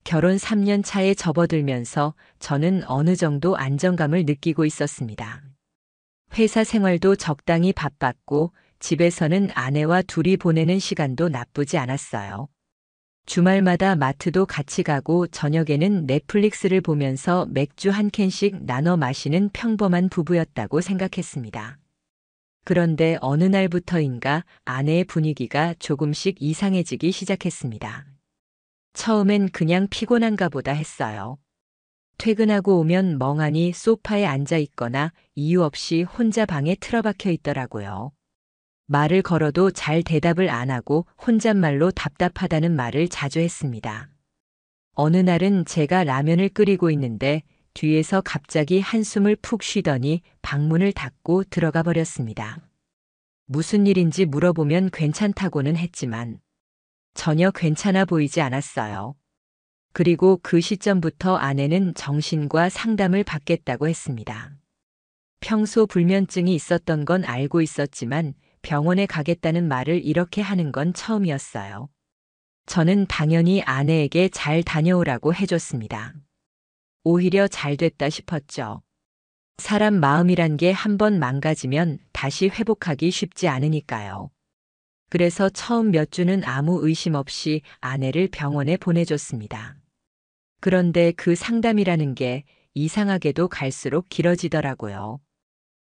결혼 3년 차에 접어들면서 저는 어느 정도 안정감을 느끼고 있었습니다. 회사 생활도 적당히 바빴고 집에서는 아내와 둘이 보내는 시간도 나쁘지 않았어요. 주말마다 마트도 같이 가고 저녁에는 넷플릭스를 보면서 맥주 한 캔씩 나눠 마시는 평범한 부부였다고 생각했습니다. 그런데 어느 날부터인가 아내의 분위기가 조금씩 이상해지기 시작했습니다. 처음엔 그냥 피곤한가 보다 했어요. 퇴근하고 오면 멍하니 소파에 앉아 있거나 이유 없이 혼자 방에 틀어박혀 있더라고요. 말을 걸어도 잘 대답을 안 하고 혼잣말로 답답하다는 말을 자주 했습니다. 어느 날은 제가 라면을 끓이고 있는데 뒤에서 갑자기 한숨을 푹 쉬더니 방문을 닫고 들어가 버렸습니다. 무슨 일인지 물어보면 괜찮다고는 했지만 전혀 괜찮아 보이지 않았어요. 그리고 그 시점부터 아내는 정신과 상담을 받겠다고 했습니다. 평소 불면증이 있었던 건 알고 있었지만 병원에 가겠다는 말을 이렇게 하는 건 처음이었어요. 저는 당연히 아내에게 잘 다녀오라고 해줬습니다. 오히려 잘 됐다 싶었죠. 사람 마음이란 게 한 번 망가지면 다시 회복하기 쉽지 않으니까요. 그래서 처음 몇 주는 아무 의심 없이 아내를 병원에 보내줬습니다. 그런데 그 상담이라는 게 이상하게도 갈수록 길어지더라고요.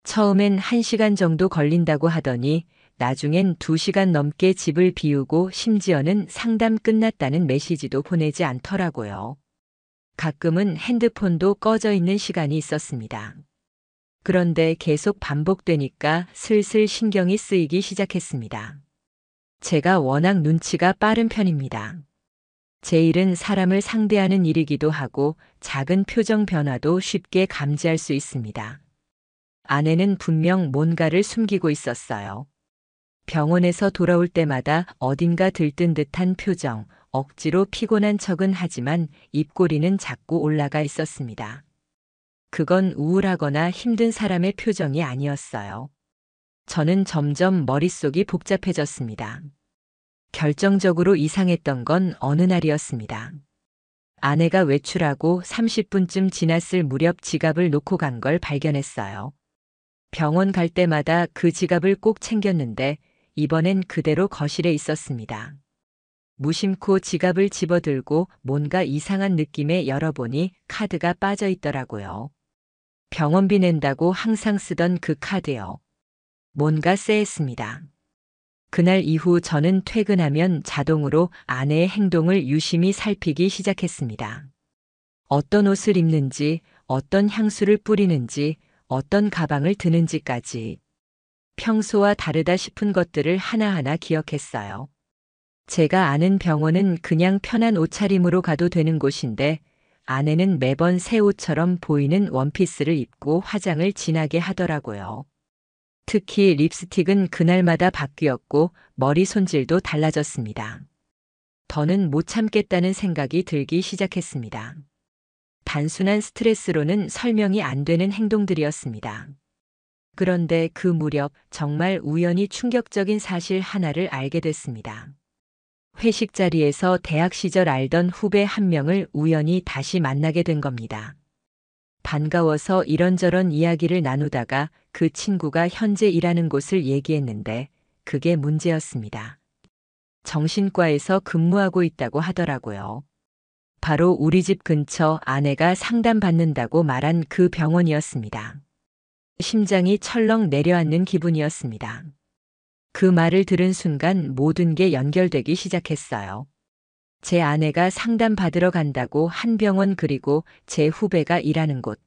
처음엔 1시간 정도 걸린다고 하더니 나중엔 2시간 넘게 집을 비우고 심지어는 상담 끝났다는 메시지도 보내지 않더라고요. 가끔은 핸드폰도 꺼져 있는 시간이 있었습니다. 그런데 계속 반복되니까 슬슬 신경이 쓰이기 시작했습니다. 제가 워낙 눈치가 빠른 편입니다. 제 일은 사람을 상대하는 일이기도 하고 작은 표정 변화도 쉽게 감지할 수 있습니다. 아내는 분명 뭔가를 숨기고 있었어요. 병원에서 돌아올 때마다 어딘가 들뜬 듯한 표정, 억지로 피곤한 척은 하지만 입꼬리는 자꾸 올라가 있었습니다. 그건 우울하거나 힘든 사람의 표정이 아니었어요. 저는 점점 머릿속이 복잡해졌습니다. 결정적으로 이상했던 건 어느 날이었습니다. 아내가 외출하고 30분쯤 지났을 무렵 지갑을 놓고 간 걸 발견했어요. 병원 갈 때마다 그 지갑을 꼭 챙겼는데 이번엔 그대로 거실에 있었습니다. 무심코 지갑을 집어들고 뭔가 이상한 느낌에 열어보니 카드가 빠져 있더라고요. 병원비 낸다고 항상 쓰던 그 카드요. 뭔가 쎄했습니다. 그날 이후 저는 퇴근하면 자동으로 아내의 행동을 유심히 살피기 시작했습니다. 어떤 옷을 입는지, 어떤 향수를 뿌리는지, 어떤 가방을 드는지까지. 평소와 다르다 싶은 것들을 하나하나 기억했어요. 제가 아는 병원은 그냥 편한 옷차림으로 가도 되는 곳인데 아내는 매번 새 옷처럼 보이는 원피스를 입고 화장을 진하게 하더라고요. 특히 립스틱은 그날마다 바뀌었고 머리 손질도 달라졌습니다. 더는 못 참겠다는 생각이 들기 시작했습니다. 단순한 스트레스로는 설명이 안 되는 행동들이었습니다. 그런데 그 무렵 정말 우연히 충격적인 사실 하나를 알게 됐습니다. 회식 자리에서 대학 시절 알던 후배 한 명을 우연히 다시 만나게 된 겁니다. 반가워서 이런저런 이야기를 나누다가 그 친구가 현재 일하는 곳을 얘기했는데 그게 문제였습니다. 정신과에서 근무하고 있다고 하더라고요. 바로 우리 집 근처 아내가 상담받는다고 말한 그 병원이었습니다. 심장이 철렁 내려앉는 기분이었습니다. 그 말을 들은 순간 모든 게 연결되기 시작했어요. 제 아내가 상담받으러 간다고 한 병원 그리고 제 후배가 일하는 곳.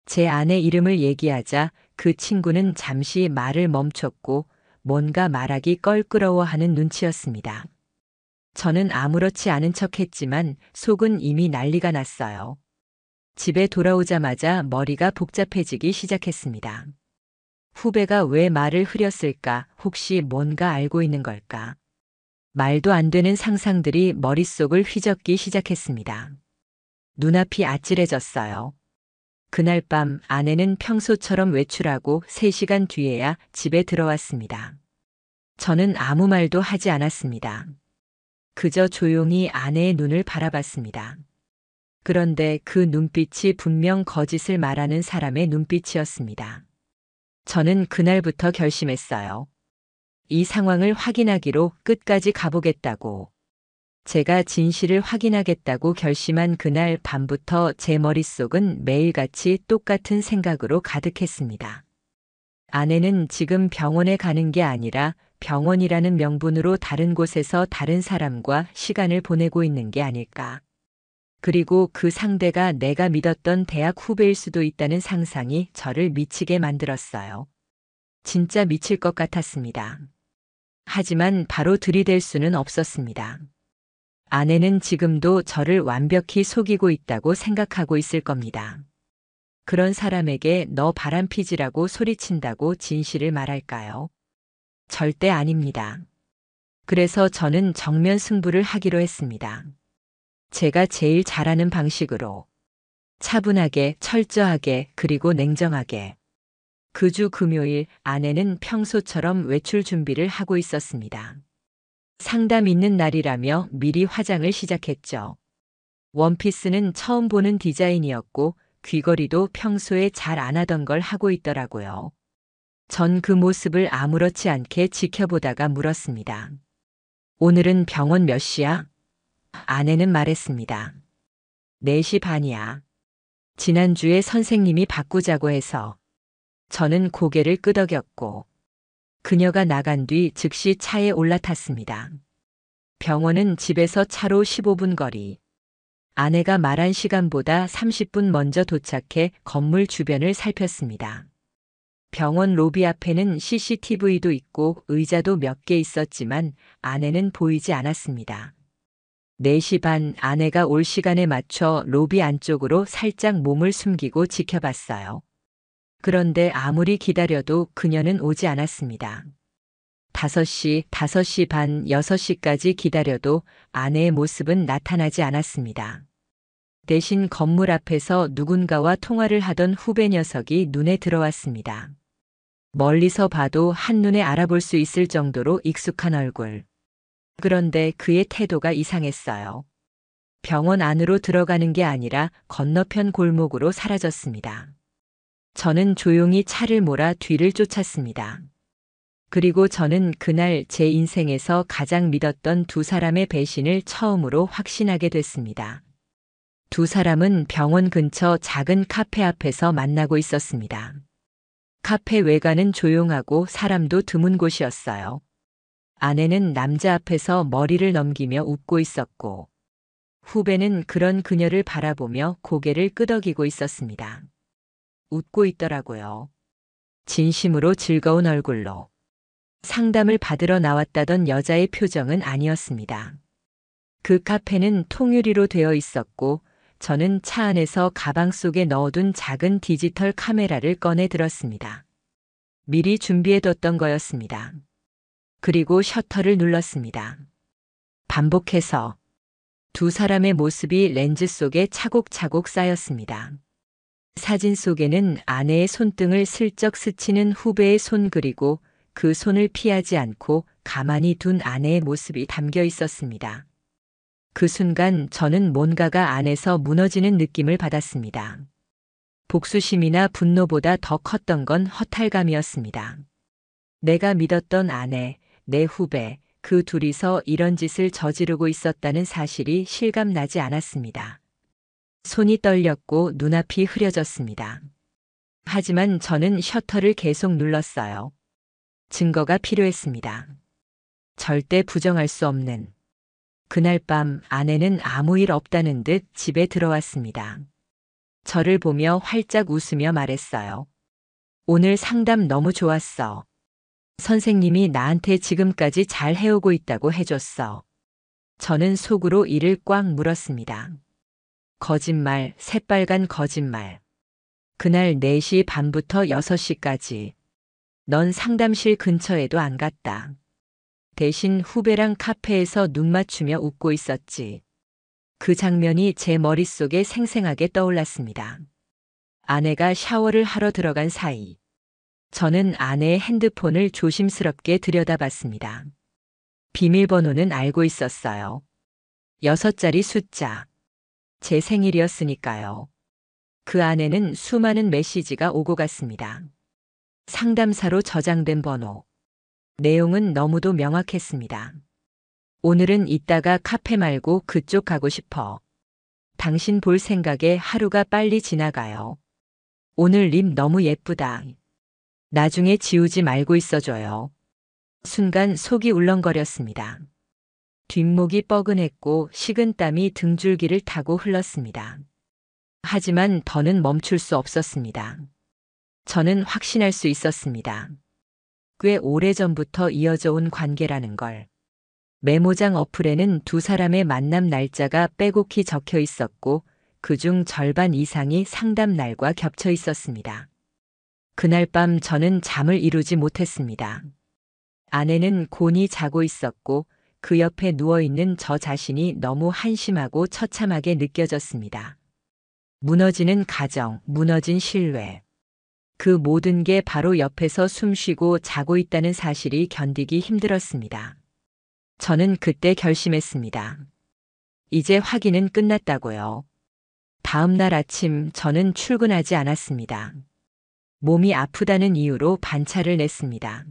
제 아내 이름을 얘기하자 그 친구는 잠시 말을 멈췄고 뭔가 말하기 껄끄러워하는 눈치였습니다. 저는 아무렇지 않은 척했지만 속은 이미 난리가 났어요. 집에 돌아오자마자 머리가 복잡해지기 시작했습니다. 후배가 왜 말을 흐렸을까? 혹시 뭔가 알고 있는 걸까? 말도 안 되는 상상들이 머릿속을 휘젓기 시작했습니다. 눈앞이 아찔해졌어요. 그날 밤 아내는 평소처럼 외출하고 3시간 뒤에야 집에 들어왔습니다. 저는 아무 말도 하지 않았습니다. 그저 조용히 아내의 눈을 바라봤습니다. 그런데 그 눈빛이 분명 거짓을 말하는 사람의 눈빛이었습니다. 저는 그날부터 결심했어요. 이 상황을 확인하기로 끝까지 가보겠다고. 제가 진실을 확인하겠다고 결심한 그날 밤부터 제 머릿속은 매일같이 똑같은 생각으로 가득했습니다. 아내는 지금 병원에 가는 게 아니라 병원이라는 명분으로 다른 곳에서 다른 사람과 시간을 보내고 있는 게 아닐까. 그리고 그 상대가 내가 믿었던 대학 후배일 수도 있다는 상상이 저를 미치게 만들었어요. 진짜 미칠 것 같았습니다. 하지만 바로 들이댈 수는 없었습니다. 아내는 지금도 저를 완벽히 속이고 있다고 생각하고 있을 겁니다. 그런 사람에게 너 바람피지라고 소리친다고 진실을 말할까요? 절대 아닙니다. 그래서 저는 정면 승부를 하기로 했습니다. 제가 제일 잘하는 방식으로. 차분하게, 철저하게, 그리고 냉정하게. 그 주 금요일 아내는 평소처럼 외출 준비를 하고 있었습니다. 상담 있는 날이라며 미리 화장을 시작했죠. 원피스는 처음 보는 디자인이었고 귀걸이도 평소에 잘 안 하던 걸 하고 있더라고요. 전 그 모습을 아무렇지 않게 지켜보다가 물었습니다. 오늘은 병원 몇 시야? 아내는 말했습니다. 4시 반이야. 지난주에 선생님이 바꾸자고 해서. 저는 고개를 끄덕였고 그녀가 나간 뒤 즉시 차에 올라탔습니다. 병원은 집에서 차로 15분 거리. 아내가 말한 시간보다 30분 먼저 도착해 건물 주변을 살폈습니다. 병원 로비 앞에는 CCTV도 있고 의자도 몇 개 있었지만 아내는 보이지 않았습니다. 4시 반 아내가 올 시간에 맞춰 로비 안쪽으로 살짝 몸을 숨기고 지켜봤어요. 그런데 아무리 기다려도 그녀는 오지 않았습니다. 5시, 5시 반, 6시까지 기다려도 아내의 모습은 나타나지 않았습니다. 대신 건물 앞에서 누군가와 통화를 하던 후배 녀석이 눈에 들어왔습니다. 멀리서 봐도 한눈에 알아볼 수 있을 정도로 익숙한 얼굴. 그런데 그의 태도가 이상했어요. 병원 안으로 들어가는 게 아니라 건너편 골목으로 사라졌습니다. 저는 조용히 차를 몰아 뒤를 쫓았습니다. 그리고 저는 그날 제 인생에서 가장 믿었던 두 사람의 배신을 처음으로 확신하게 됐습니다. 두 사람은 병원 근처 작은 카페 앞에서 만나고 있었습니다. 카페 외관은 조용하고 사람도 드문 곳이었어요. 아내는 남자 앞에서 머리를 넘기며 웃고 있었고 후배는 그런 그녀를 바라보며 고개를 끄덕이고 있었습니다. 웃고 있더라고요. 진심으로 즐거운 얼굴로. 상담을 받으러 나왔다던 여자의 표정은 아니었습니다. 그 카페는 통유리로 되어 있었고 저는 차 안에서 가방 속에 넣어둔 작은 디지털 카메라를 꺼내 들었습니다. 미리 준비해뒀던 거였습니다. 그리고 셔터를 눌렀습니다. 반복해서 두 사람의 모습이 렌즈 속에 차곡차곡 쌓였습니다. 사진 속에는 아내의 손등을 슬쩍 스치는 후배의 손 그리고 그 손을 피하지 않고 가만히 둔 아내의 모습이 담겨 있었습니다. 그 순간 저는 뭔가가 안에서 무너지는 느낌을 받았습니다. 복수심이나 분노보다 더 컸던 건 허탈감이었습니다. 내가 믿었던 아내, 내 후배, 그 둘이서 이런 짓을 저지르고 있었다는 사실이 실감나지 않았습니다. 손이 떨렸고 눈앞이 흐려졌습니다. 하지만 저는 셔터를 계속 눌렀어요. 증거가 필요했습니다. 절대 부정할 수 없는. 그날 밤 아내는 아무 일 없다는 듯 집에 들어왔습니다. 저를 보며 활짝 웃으며 말했어요. 오늘 상담 너무 좋았어. 선생님이 나한테 지금까지 잘 해오고 있다고 해줬어. 저는 속으로 이를 꽉 물었습니다. 거짓말, 새빨간 거짓말. 그날 4시 반부터 6시까지. 넌 상담실 근처에도 안 갔다. 대신 후배랑 카페에서 눈 맞추며 웃고 있었지. 그 장면이 제 머릿속에 생생하게 떠올랐습니다. 아내가 샤워를 하러 들어간 사이. 저는 아내의 핸드폰을 조심스럽게 들여다봤습니다. 비밀번호는 알고 있었어요. 6자리 숫자. 제 생일이었으니까요. 그 안에는 수많은 메시지가 오고 갔습니다. 상담사로 저장된 번호. 내용은 너무도 명확했습니다. 오늘은 이따가 카페 말고 그쪽 가고 싶어. 당신 볼 생각에 하루가 빨리 지나가요. 오늘 립 너무 예쁘다. 나중에 지우지 말고 있어줘요. 순간 속이 울렁거렸습니다. 뒷목이 뻐근했고 식은땀이 등줄기를 타고 흘렀습니다. 하지만 더는 멈출 수 없었습니다. 저는 확신할 수 있었습니다. 꽤 오래전부터 이어져 온 관계라는 걸. 메모장 어플에는 두 사람의 만남 날짜가 빼곡히 적혀 있었고 그중 절반 이상이 상담 날과 겹쳐 있었습니다. 그날 밤 저는 잠을 이루지 못했습니다. 아내는 곤히 자고 있었고 그 옆에 누워있는 저 자신이 너무 한심하고 처참하게 느껴졌습니다. 무너지는 가정, 무너진 신뢰. 그 모든 게 바로 옆에서 숨쉬고 자고 있다는 사실이 견디기 힘들었습니다. 저는 그때 결심했습니다. 이제 확인은 끝났다고요. 다음 날 아침 저는 출근하지 않았습니다. 몸이 아프다는 이유로 반차를 냈습니다.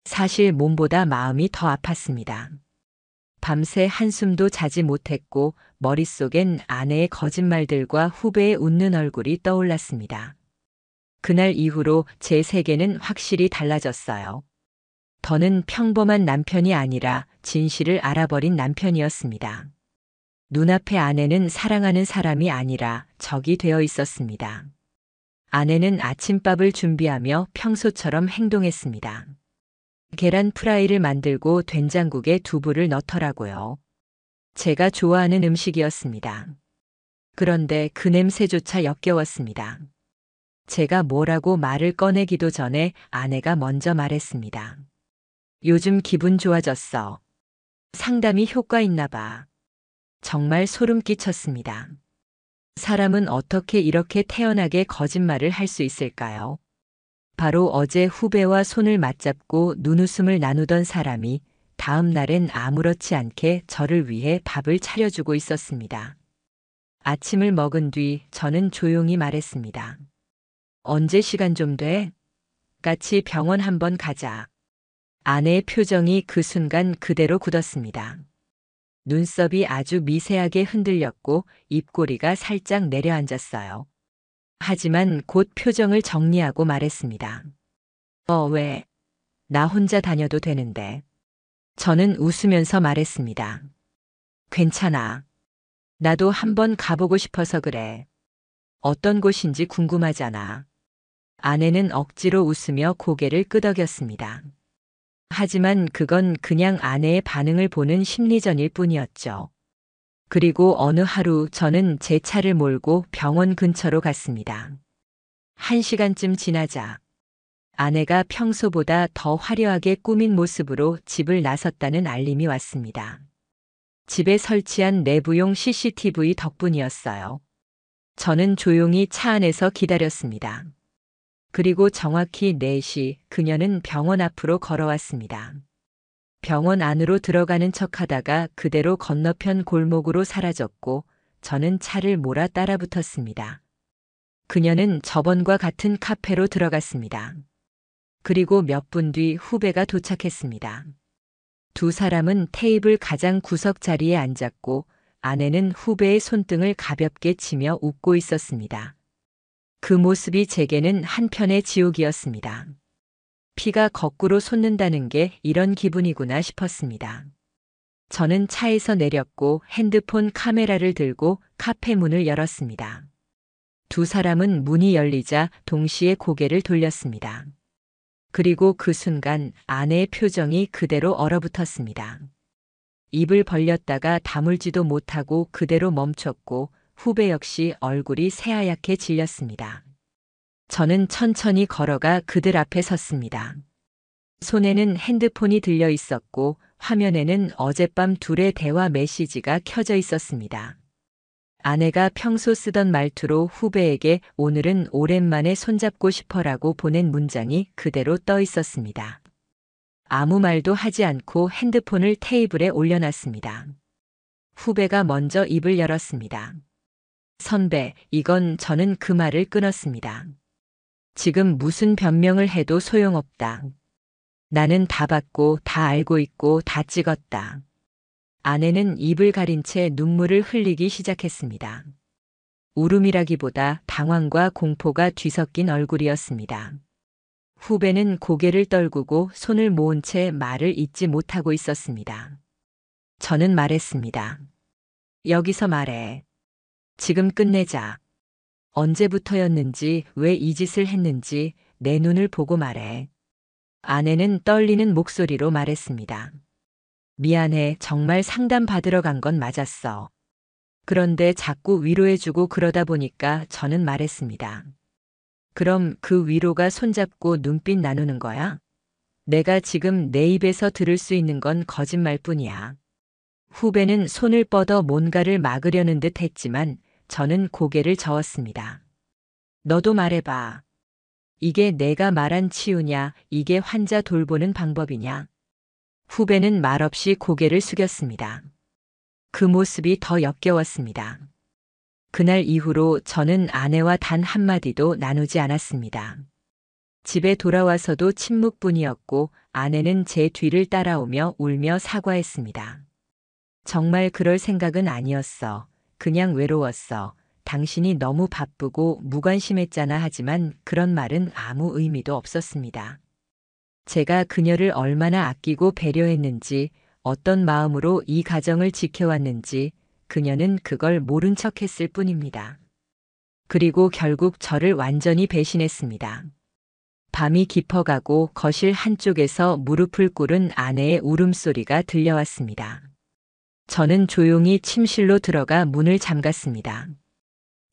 사실 몸보다 마음이 더 아팠습니다. 밤새 한숨도 자지 못했고 머릿속엔 아내의 거짓말들과 후배의 웃는 얼굴이 떠올랐습니다. 그날 이후로 제 세계는 확실히 달라졌어요. 더는 평범한 남편이 아니라 진실을 알아버린 남편이었습니다. 눈앞의 아내는 사랑하는 사람이 아니라 적이 되어 있었습니다. 아내는 아침밥을 준비하며 평소처럼 행동했습니다. 계란 프라이를 만들고 된장국에 두부를 넣더라고요. 제가 좋아하는 음식이었습니다. 그런데 그 냄새조차 역겨웠습니다. 제가 뭐라고 말을 꺼내기도 전에 아내가 먼저 말했습니다. 요즘 기분 좋아졌어. 상담이 효과 있나 봐. 정말 소름 끼쳤습니다. 사람은 어떻게 이렇게 태연하게 거짓말을 할 수 있을까요? 바로 어제 후배와 손을 맞잡고 눈웃음을 나누던 사람이 다음 날엔 아무렇지 않게 저를 위해 밥을 차려주고 있었습니다. 아침을 먹은 뒤 저는 조용히 말했습니다. 언제 시간 좀 돼? 같이 병원 한번 가자. 아내의 표정이 그 순간 그대로 굳었습니다. 눈썹이 아주 미세하게 흔들렸고 입꼬리가 살짝 내려앉았어요. 하지만 곧 표정을 정리하고 말했습니다. 왜? 나 혼자 다녀도 되는데. 저는 웃으면서 말했습니다. 괜찮아. 나도 한번 가보고 싶어서 그래. 어떤 곳인지 궁금하잖아. 아내는 억지로 웃으며 고개를 끄덕였습니다. 하지만 그건 그냥 아내의 반응을 보는 심리전일 뿐이었죠. 그리고 어느 하루 저는 제 차를 몰고 병원 근처로 갔습니다. 1시간쯤 지나자 아내가 평소보다 더 화려하게 꾸민 모습으로 집을 나섰다는 알림이 왔습니다. 집에 설치한 내부용 CCTV 덕분이었어요. 저는 조용히 차 안에서 기다렸습니다. 그리고 정확히 4시 그녀는 병원 앞으로 걸어왔습니다. 병원 안으로 들어가는 척하다가 그대로 건너편 골목으로 사라졌고 저는 차를 몰아 따라붙었습니다. 그녀는 저번과 같은 카페로 들어갔습니다. 그리고 몇 분 뒤 후배가 도착했습니다. 두 사람은 테이블 가장 구석 자리에 앉았고 아내는 후배의 손등을 가볍게 치며 웃고 있었습니다. 그 모습이 제게는 한편의 지옥이었습니다. 피가 거꾸로 솟는다는 게 이런 기분이구나 싶었습니다. 저는 차에서 내렸고 핸드폰 카메라를 들고 카페 문을 열었습니다. 두 사람은 문이 열리자 동시에 고개를 돌렸습니다. 그리고 그 순간 아내의 표정이 그대로 얼어붙었습니다. 입을 벌렸다가 다물지도 못하고 그대로 멈췄고 후배 역시 얼굴이 새하얗게 질렸습니다. 저는 천천히 걸어가 그들 앞에 섰습니다. 손에는 핸드폰이 들려 있었고 화면에는 어젯밤 둘의 대화 메시지가 켜져 있었습니다. 아내가 평소 쓰던 말투로 후배에게 오늘은 오랜만에 손잡고 싶어라고 보낸 문장이 그대로 떠 있었습니다. 아무 말도 하지 않고 핸드폰을 테이블에 올려놨습니다. 후배가 먼저 입을 열었습니다. 선배, 이건 저는 그 말을 끊었습니다. 지금 무슨 변명을 해도 소용없다. 나는 다 봤고 다 알고 있고 다 찍었다. 아내는 입을 가린 채 눈물을 흘리기 시작했습니다. 울음이라기보다 당황과 공포가 뒤섞인 얼굴이었습니다. 후배는 고개를 떨구고 손을 모은 채 말을 잇지 못하고 있었습니다. 저는 말했습니다. 여기서 말해. 지금 끝내자. 언제부터였는지, 왜 이 짓을 했는지 내 눈을 보고 말해. 아내는 떨리는 목소리로 말했습니다. 미안해, 정말 상담 받으러 간 건 맞았어. 그런데 자꾸 위로해주고 그러다 보니까 저는 말했습니다. 그럼 그 위로가 손잡고 눈빛 나누는 거야? 내가 지금 내 입에서 들을 수 있는 건 거짓말뿐이야. 후배는 손을 뻗어 뭔가를 막으려는 듯 했지만 저는 고개를 저었습니다. 너도 말해봐. 이게 내가 말한 치유냐, 이게 환자 돌보는 방법이냐? 후배는 말없이 고개를 숙였습니다. 그 모습이 더 역겨웠습니다. 그날 이후로 저는 아내와 단 한마디도 나누지 않았습니다. 집에 돌아와서도 침묵뿐이었고 아내는 제 뒤를 따라오며 울며 사과했습니다. 정말 그럴 생각은 아니었어. 그냥 외로웠어. 당신이 너무 바쁘고 무관심했잖아. 하지만 그런 말은 아무 의미도 없었습니다. 제가 그녀를 얼마나 아끼고 배려했는지, 어떤 마음으로 이 가정을 지켜왔는지 그녀는 그걸 모른 척 했을 뿐입니다. 그리고 결국 저를 완전히 배신했습니다. 밤이 깊어가고 거실 한쪽에서 무릎을 꿇은 아내의 울음소리가 들려왔습니다. 저는 조용히 침실로 들어가 문을 잠갔습니다.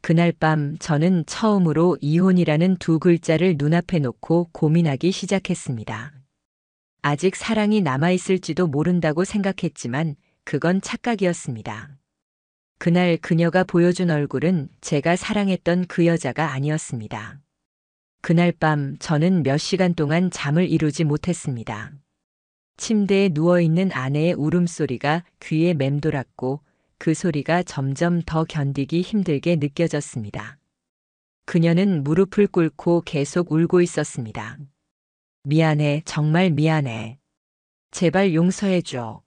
그날 밤 저는 처음으로 이혼이라는 두 글자를 눈앞에 놓고 고민하기 시작했습니다. 아직 사랑이 남아있을지도 모른다고 생각했지만 그건 착각이었습니다. 그날 그녀가 보여준 얼굴은 제가 사랑했던 그 여자가 아니었습니다. 그날 밤 저는 몇 시간 동안 잠을 이루지 못했습니다. 침대에 누워있는 아내의 울음소리가 귀에 맴돌았고 그 소리가 점점 더 견디기 힘들게 느껴졌습니다. 그녀는 무릎을 꿇고 계속 울고 있었습니다. 미안해, 정말 미안해. 제발 용서해줘.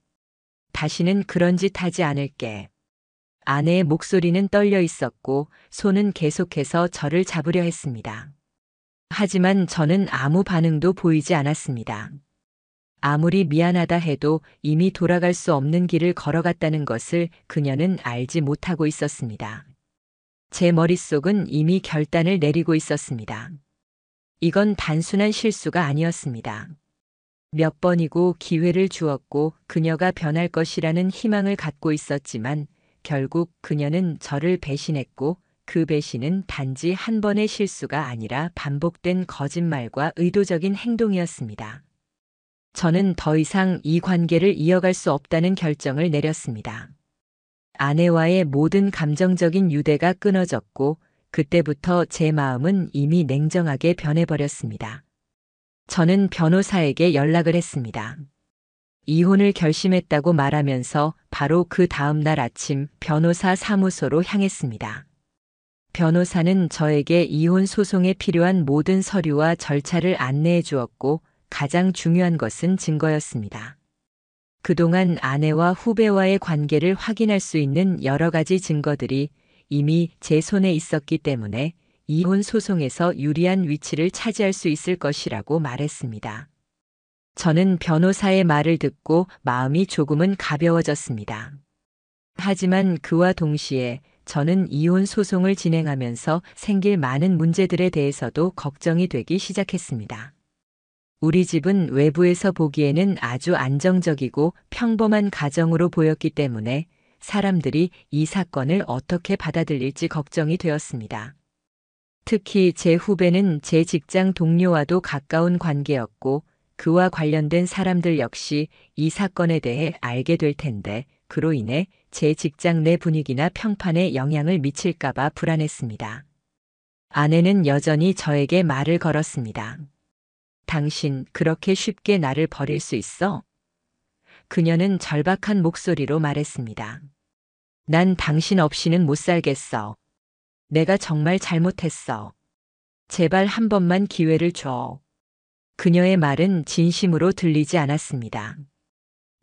다시는 그런 짓 하지 않을게. 아내의 목소리는 떨려 있었고 손은 계속해서 저를 잡으려 했습니다. 하지만 저는 아무 반응도 보이지 않았습니다. 아무리 미안하다 해도 이미 돌아갈 수 없는 길을 걸어갔다는 것을 그녀는 알지 못하고 있었습니다. 제 머릿속은 이미 결단을 내리고 있었습니다. 이건 단순한 실수가 아니었습니다. 몇 번이고 기회를 주었고 그녀가 변할 것이라는 희망을 갖고 있었지만 결국 그녀는 저를 배신했고 그 배신은 단지 한 번의 실수가 아니라 반복된 거짓말과 의도적인 행동이었습니다. 저는 더 이상 이 관계를 이어갈 수 없다는 결정을 내렸습니다. 아내와의 모든 감정적인 유대가 끊어졌고 그때부터 제 마음은 이미 냉정하게 변해버렸습니다. 저는 변호사에게 연락을 했습니다. 이혼을 결심했다고 말하면서 바로 그 다음 날 아침 변호사 사무소로 향했습니다. 변호사는 저에게 이혼 소송에 필요한 모든 서류와 절차를 안내해 주었고 가장 중요한 것은 증거였습니다. 그동안 아내와 후배와의 관계를 확인할 수 있는 여러 가지 증거들이 이미 제 손에 있었기 때문에 이혼 소송에서 유리한 위치를 차지할 수 있을 것이라고 말했습니다. 저는 변호사의 말을 듣고 마음이 조금은 가벼워졌습니다. 하지만 그와 동시에 저는 이혼 소송을 진행하면서 생길 많은 문제들에 대해서도 걱정이 되기 시작했습니다. 우리 집은 외부에서 보기에는 아주 안정적이고 평범한 가정으로 보였기 때문에 사람들이 이 사건을 어떻게 받아들일지 걱정이 되었습니다. 특히 제 후배는 제 직장 동료와도 가까운 관계였고 그와 관련된 사람들 역시 이 사건에 대해 알게 될 텐데 그로 인해 제 직장 내 분위기나 평판에 영향을 미칠까봐 불안했습니다. 아내는 여전히 저에게 말을 걸었습니다. 당신 그렇게 쉽게 나를 버릴 수 있어? 그녀는 절박한 목소리로 말했습니다. 난 당신 없이는 못 살겠어. 내가 정말 잘못했어. 제발 한 번만 기회를 줘. 그녀의 말은 진심으로 들리지 않았습니다.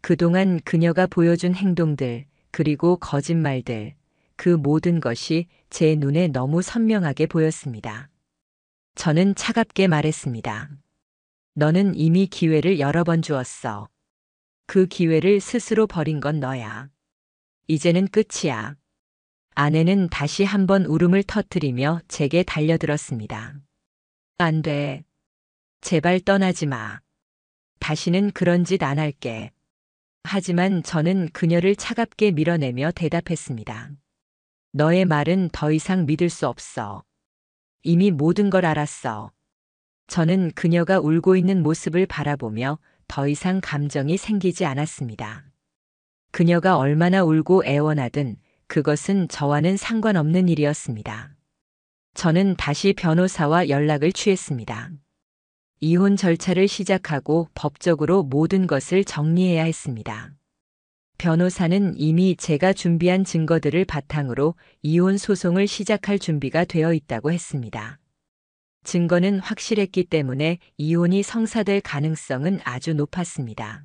그동안 그녀가 보여준 행동들, 그리고 거짓말들, 그 모든 것이 제 눈에 너무 선명하게 보였습니다. 저는 차갑게 말했습니다. 너는 이미 기회를 여러 번 주었어. 그 기회를 스스로 버린 건 너야. 이제는 끝이야. 아내는 다시 한번 울음을 터뜨리며 제게 달려들었습니다. 안 돼. 제발 떠나지 마. 다시는 그런 짓 안 할게. 하지만 저는 그녀를 차갑게 밀어내며 대답했습니다. 너의 말은 더 이상 믿을 수 없어. 이미 모든 걸 알았어. 저는 그녀가 울고 있는 모습을 바라보며 더 이상 감정이 생기지 않았습니다. 그녀가 얼마나 울고 애원하든 그것은 저와는 상관없는 일이었습니다. 저는 다시 변호사와 연락을 취했습니다. 이혼 절차를 시작하고 법적으로 모든 것을 정리해야 했습니다. 변호사는 이미 제가 준비한 증거들을 바탕으로 이혼 소송을 시작할 준비가 되어 있다고 했습니다. 증거는 확실했기 때문에 이혼이 성사될 가능성은 아주 높았습니다.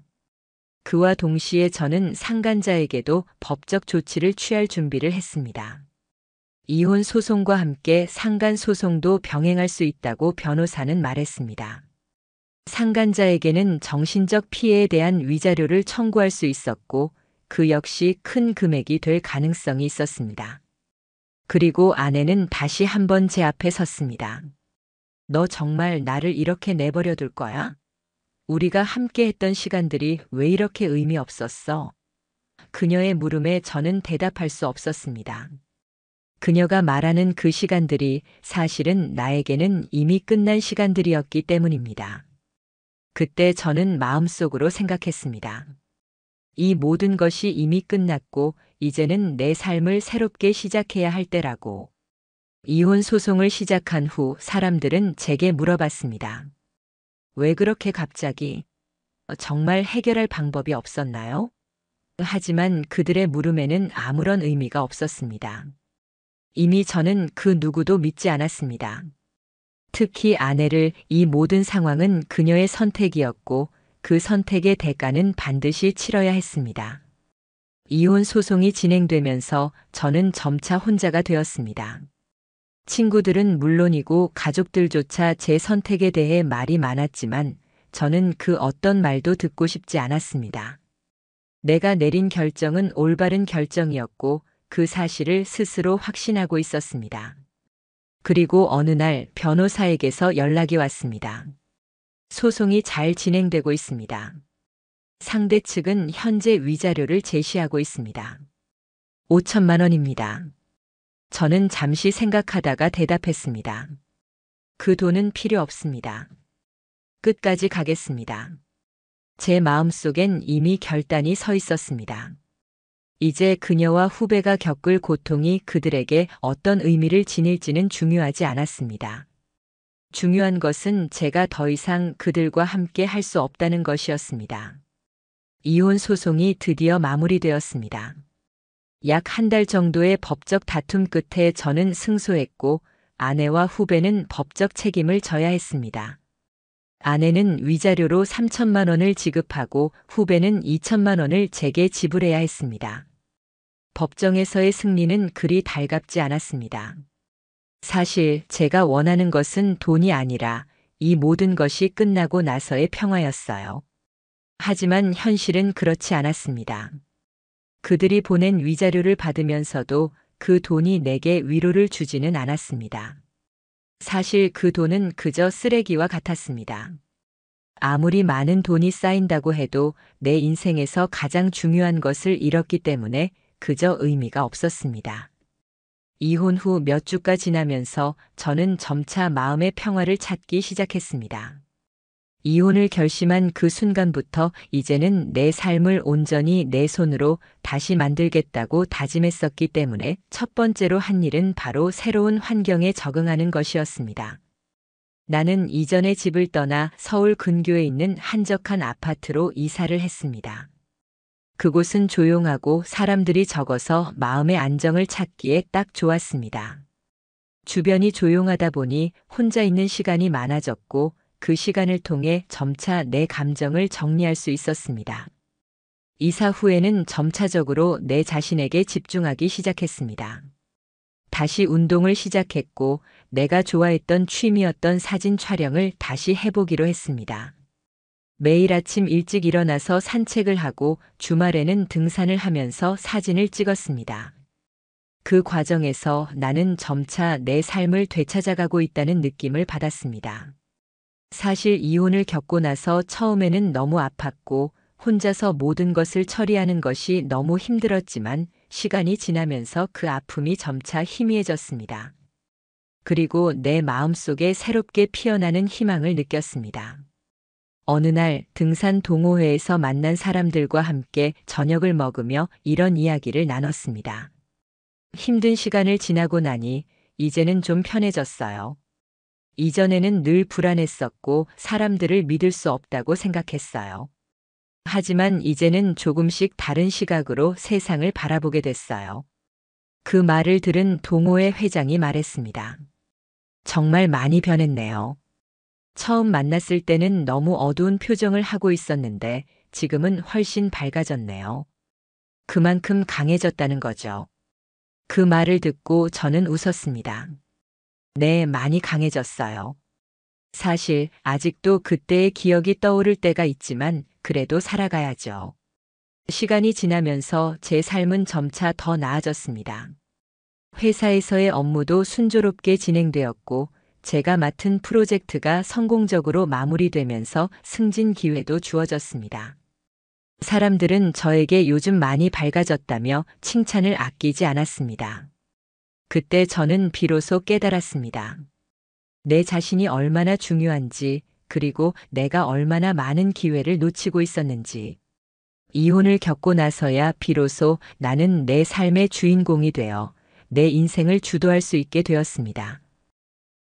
그와 동시에 저는 상간자에게도 법적 조치를 취할 준비를 했습니다. 이혼 소송과 함께 상간 소송도 병행할 수 있다고 변호사는 말했습니다. 상간자에게는 정신적 피해에 대한 위자료를 청구할 수 있었고 그 역시 큰 금액이 될 가능성이 있었습니다. 그리고 아내는 다시 한번 제 앞에 섰습니다. 너 정말 나를 이렇게 내버려 둘 거야? 우리가 함께 했던 시간들이 왜 이렇게 의미 없었어? 그녀의 물음에 저는 대답할 수 없었습니다. 그녀가 말하는 그 시간들이 사실은 나에게는 이미 끝난 시간들이었기 때문입니다. 그때 저는 마음속으로 생각했습니다. 이 모든 것이 이미 끝났고 이제는 내 삶을 새롭게 시작해야 할 때라고. 이혼 소송을 시작한 후 사람들은 제게 물어봤습니다. 왜 그렇게 갑자기? 정말 해결할 방법이 없었나요? 하지만 그들의 물음에는 아무런 의미가 없었습니다. 이미 저는 그 누구도 믿지 않았습니다. 특히 아내를. 이 모든 상황은 그녀의 선택이었고 그 선택의 대가는 반드시 치러야 했습니다. 이혼 소송이 진행되면서 저는 점차 혼자가 되었습니다. 친구들은 물론이고 가족들조차 제 선택에 대해 말이 많았지만 저는 그 어떤 말도 듣고 싶지 않았습니다. 내가 내린 결정은 올바른 결정이었고 그 사실을 스스로 확신하고 있었습니다. 그리고 어느 날 변호사에게서 연락이 왔습니다. 소송이 잘 진행되고 있습니다. 상대 측은 현재 위자료를 제시하고 있습니다. 5천만 원입니다. 저는 잠시 생각하다가 대답했습니다. 그 돈은 필요 없습니다. 끝까지 가겠습니다. 제 마음속엔 이미 결단이 서 있었습니다. 이제 그녀와 후배가 겪을 고통이 그들에게 어떤 의미를 지닐지는 중요하지 않았습니다. 중요한 것은 제가 더 이상 그들과 함께 할 수 없다는 것이었습니다. 이혼 소송이 드디어 마무리되었습니다. 약 한 달 정도의 법적 다툼 끝에 저는 승소했고 아내와 후배는 법적 책임을 져야 했습니다. 아내는 위자료로 3천만 원을 지급하고 후배는 2천만 원을 제게 지불해야 했습니다. 법정에서의 승리는 그리 달갑지 않았습니다. 사실 제가 원하는 것은 돈이 아니라 이 모든 것이 끝나고 나서의 평화였어요. 하지만 현실은 그렇지 않았습니다. 그들이 보낸 위자료를 받으면서도 그 돈이 내게 위로를 주지는 않았습니다. 사실 그 돈은 그저 쓰레기와 같았습니다. 아무리 많은 돈이 쌓인다고 해도 내 인생에서 가장 중요한 것을 잃었기 때문에 그저 의미가 없었습니다. 이혼 후 몇 주가 지나면서 저는 점차 마음의 평화를 찾기 시작했습니다. 이혼을 결심한 그 순간부터 이제는 내 삶을 온전히 내 손으로 다시 만들겠다고 다짐했었기 때문에 첫 번째로 한 일은 바로 새로운 환경에 적응하는 것이었습니다. 나는 이전의 집을 떠나 서울 근교에 있는 한적한 아파트로 이사를 했습니다. 그곳은 조용하고 사람들이 적어서 마음의 안정을 찾기에 딱 좋았습니다. 주변이 조용하다 보니 혼자 있는 시간이 많아졌고 그 시간을 통해 점차 내 감정을 정리할 수 있었습니다. 이사 후에는 점차적으로 내 자신에게 집중하기 시작했습니다. 다시 운동을 시작했고 내가 좋아했던 취미였던 사진 촬영을 다시 해보기로 했습니다. 매일 아침 일찍 일어나서 산책을 하고 주말에는 등산을 하면서 사진을 찍었습니다. 그 과정에서 나는 점차 내 삶을 되찾아가고 있다는 느낌을 받았습니다. 사실 이혼을 겪고 나서 처음에는 너무 아팠고 혼자서 모든 것을 처리하는 것이 너무 힘들었지만 시간이 지나면서 그 아픔이 점차 희미해졌습니다. 그리고 내 마음속에 새롭게 피어나는 희망을 느꼈습니다. 어느 날 등산 동호회에서 만난 사람들과 함께 저녁을 먹으며 이런 이야기를 나눴습니다. 힘든 시간을 지나고 나니 이제는 좀 편해졌어요. 이전에는 늘 불안했었고 사람들을 믿을 수 없다고 생각했어요. 하지만 이제는 조금씩 다른 시각으로 세상을 바라보게 됐어요. 그 말을 들은 동호회 회장이 말했습니다. 정말 많이 변했네요. 처음 만났을 때는 너무 어두운 표정을 하고 있었는데 지금은 훨씬 밝아졌네요. 그만큼 강해졌다는 거죠. 그 말을 듣고 저는 웃었습니다. 네, 많이 강해졌어요. 사실 아직도 그때의 기억이 떠오를 때가 있지만 그래도 살아가야죠. 시간이 지나면서 제 삶은 점차 더 나아졌습니다. 회사에서의 업무도 순조롭게 진행되었고 제가 맡은 프로젝트가 성공적으로 마무리되면서 승진 기회도 주어졌습니다. 사람들은 저에게 요즘 많이 밝아졌다며 칭찬을 아끼지 않았습니다. 그때 저는 비로소 깨달았습니다. 내 자신이 얼마나 중요한지, 그리고 내가 얼마나 많은 기회를 놓치고 있었는지. 이혼을 겪고 나서야 비로소 나는 내 삶의 주인공이 되어 내 인생을 주도할 수 있게 되었습니다.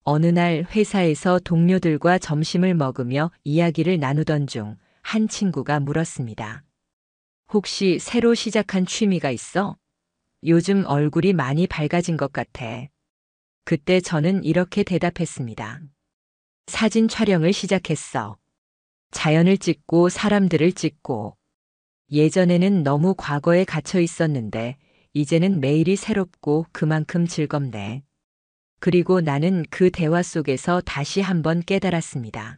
어느 날 회사에서 동료들과 점심을 먹으며 이야기를 나누던 중 한 친구가 물었습니다. 혹시 새로 시작한 취미가 있어? 요즘 얼굴이 많이 밝아진 것 같아. 그때 저는 이렇게 대답했습니다. 사진 촬영을 시작했어. 자연을 찍고 사람들을 찍고. 예전에는 너무 과거에 갇혀 있었는데 이제는 매일이 새롭고 그만큼 즐겁네. 그리고 나는 그 대화 속에서 다시 한번 깨달았습니다.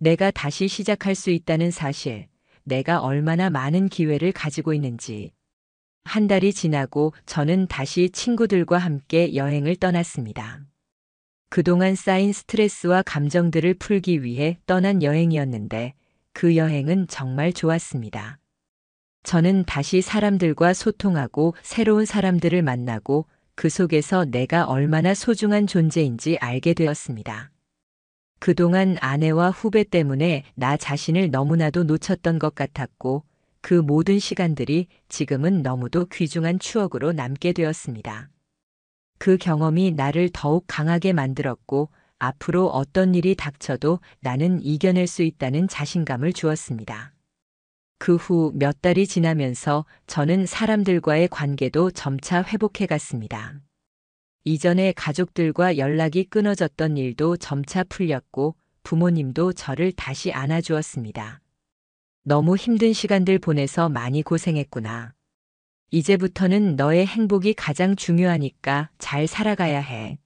내가 다시 시작할 수 있다는 사실, 내가 얼마나 많은 기회를 가지고 있는지. 한 달이 지나고 저는 다시 친구들과 함께 여행을 떠났습니다. 그동안 쌓인 스트레스와 감정들을 풀기 위해 떠난 여행이었는데 그 여행은 정말 좋았습니다. 저는 다시 사람들과 소통하고 새로운 사람들을 만나고 그 속에서 내가 얼마나 소중한 존재인지 알게 되었습니다. 그동안 아내와 후배 때문에 나 자신을 너무나도 놓쳤던 것 같았고 그 모든 시간들이 지금은 너무도 귀중한 추억으로 남게 되었습니다. 그 경험이 나를 더욱 강하게 만들었고 앞으로 어떤 일이 닥쳐도 나는 이겨낼 수 있다는 자신감을 주었습니다. 그 후 몇 달이 지나면서 저는 사람들과의 관계도 점차 회복해 갔습니다. 이전에 가족들과 연락이 끊어졌던 일도 점차 풀렸고 부모님도 저를 다시 안아주었습니다. 너무 힘든 시간들 보내서 많이 고생했구나. 이제부터는 너의 행복이 가장 중요하니까 잘 살아가야 해.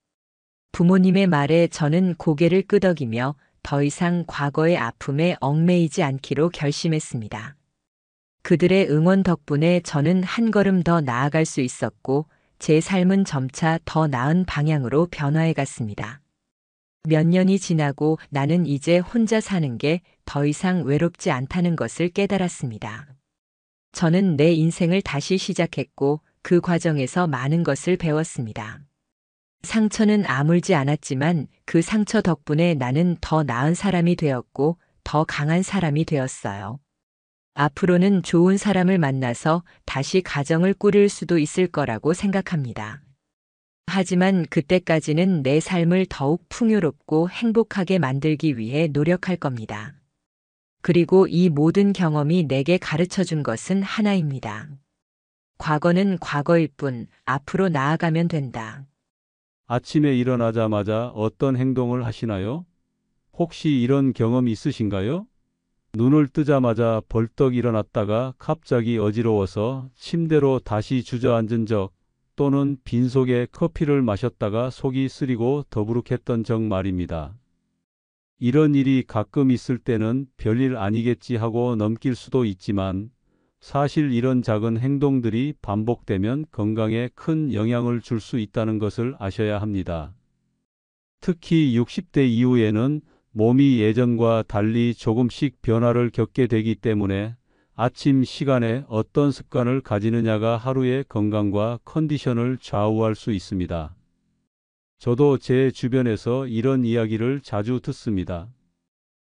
부모님의 말에 저는 고개를 끄덕이며 더 이상 과거의 아픔에 얽매이지 않기로 결심했습니다. 그들의 응원 덕분에 저는 한 걸음 더 나아갈 수 있었고 제 삶은 점차 더 나은 방향으로 변화해 갔습니다. 몇 년이 지나고 나는 이제 혼자 사는 게 더 이상 외롭지 않다는 것을 깨달았습니다. 저는 내 인생을 다시 시작했고 그 과정에서 많은 것을 배웠습니다. 상처는 아물지 않았지만 그 상처 덕분에 나는 더 나은 사람이 되었고 더 강한 사람이 되었어요. 앞으로는 좋은 사람을 만나서 다시 가정을 꾸릴 수도 있을 거라고 생각합니다. 하지만 그때까지는 내 삶을 더욱 풍요롭고 행복하게 만들기 위해 노력할 겁니다. 그리고 이 모든 경험이 내게 가르쳐 준 것은 하나입니다. 과거는 과거일 뿐 앞으로 나아가면 된다. 아침에 일어나자마자 어떤 행동을 하시나요? 혹시 이런 경험 있으신가요? 눈을 뜨자마자 벌떡 일어났다가 갑자기 어지러워서 침대로 다시 주저앉은 적, 또는 빈속에 커피를 마셨다가 속이 쓰리고 더부룩했던 적 말입니다. 이런 일이 가끔 있을 때는 별일 아니겠지 하고 넘길 수도 있지만, 사실 이런 작은 행동들이 반복되면 건강에 큰 영향을 줄 수 있다는 것을 아셔야 합니다. 특히 60대 이후에는 몸이 예전과 달리 조금씩 변화를 겪게 되기 때문에 아침 시간에 어떤 습관을 가지느냐가 하루의 건강과 컨디션을 좌우할 수 있습니다. 저도 제 주변에서 이런 이야기를 자주 듣습니다.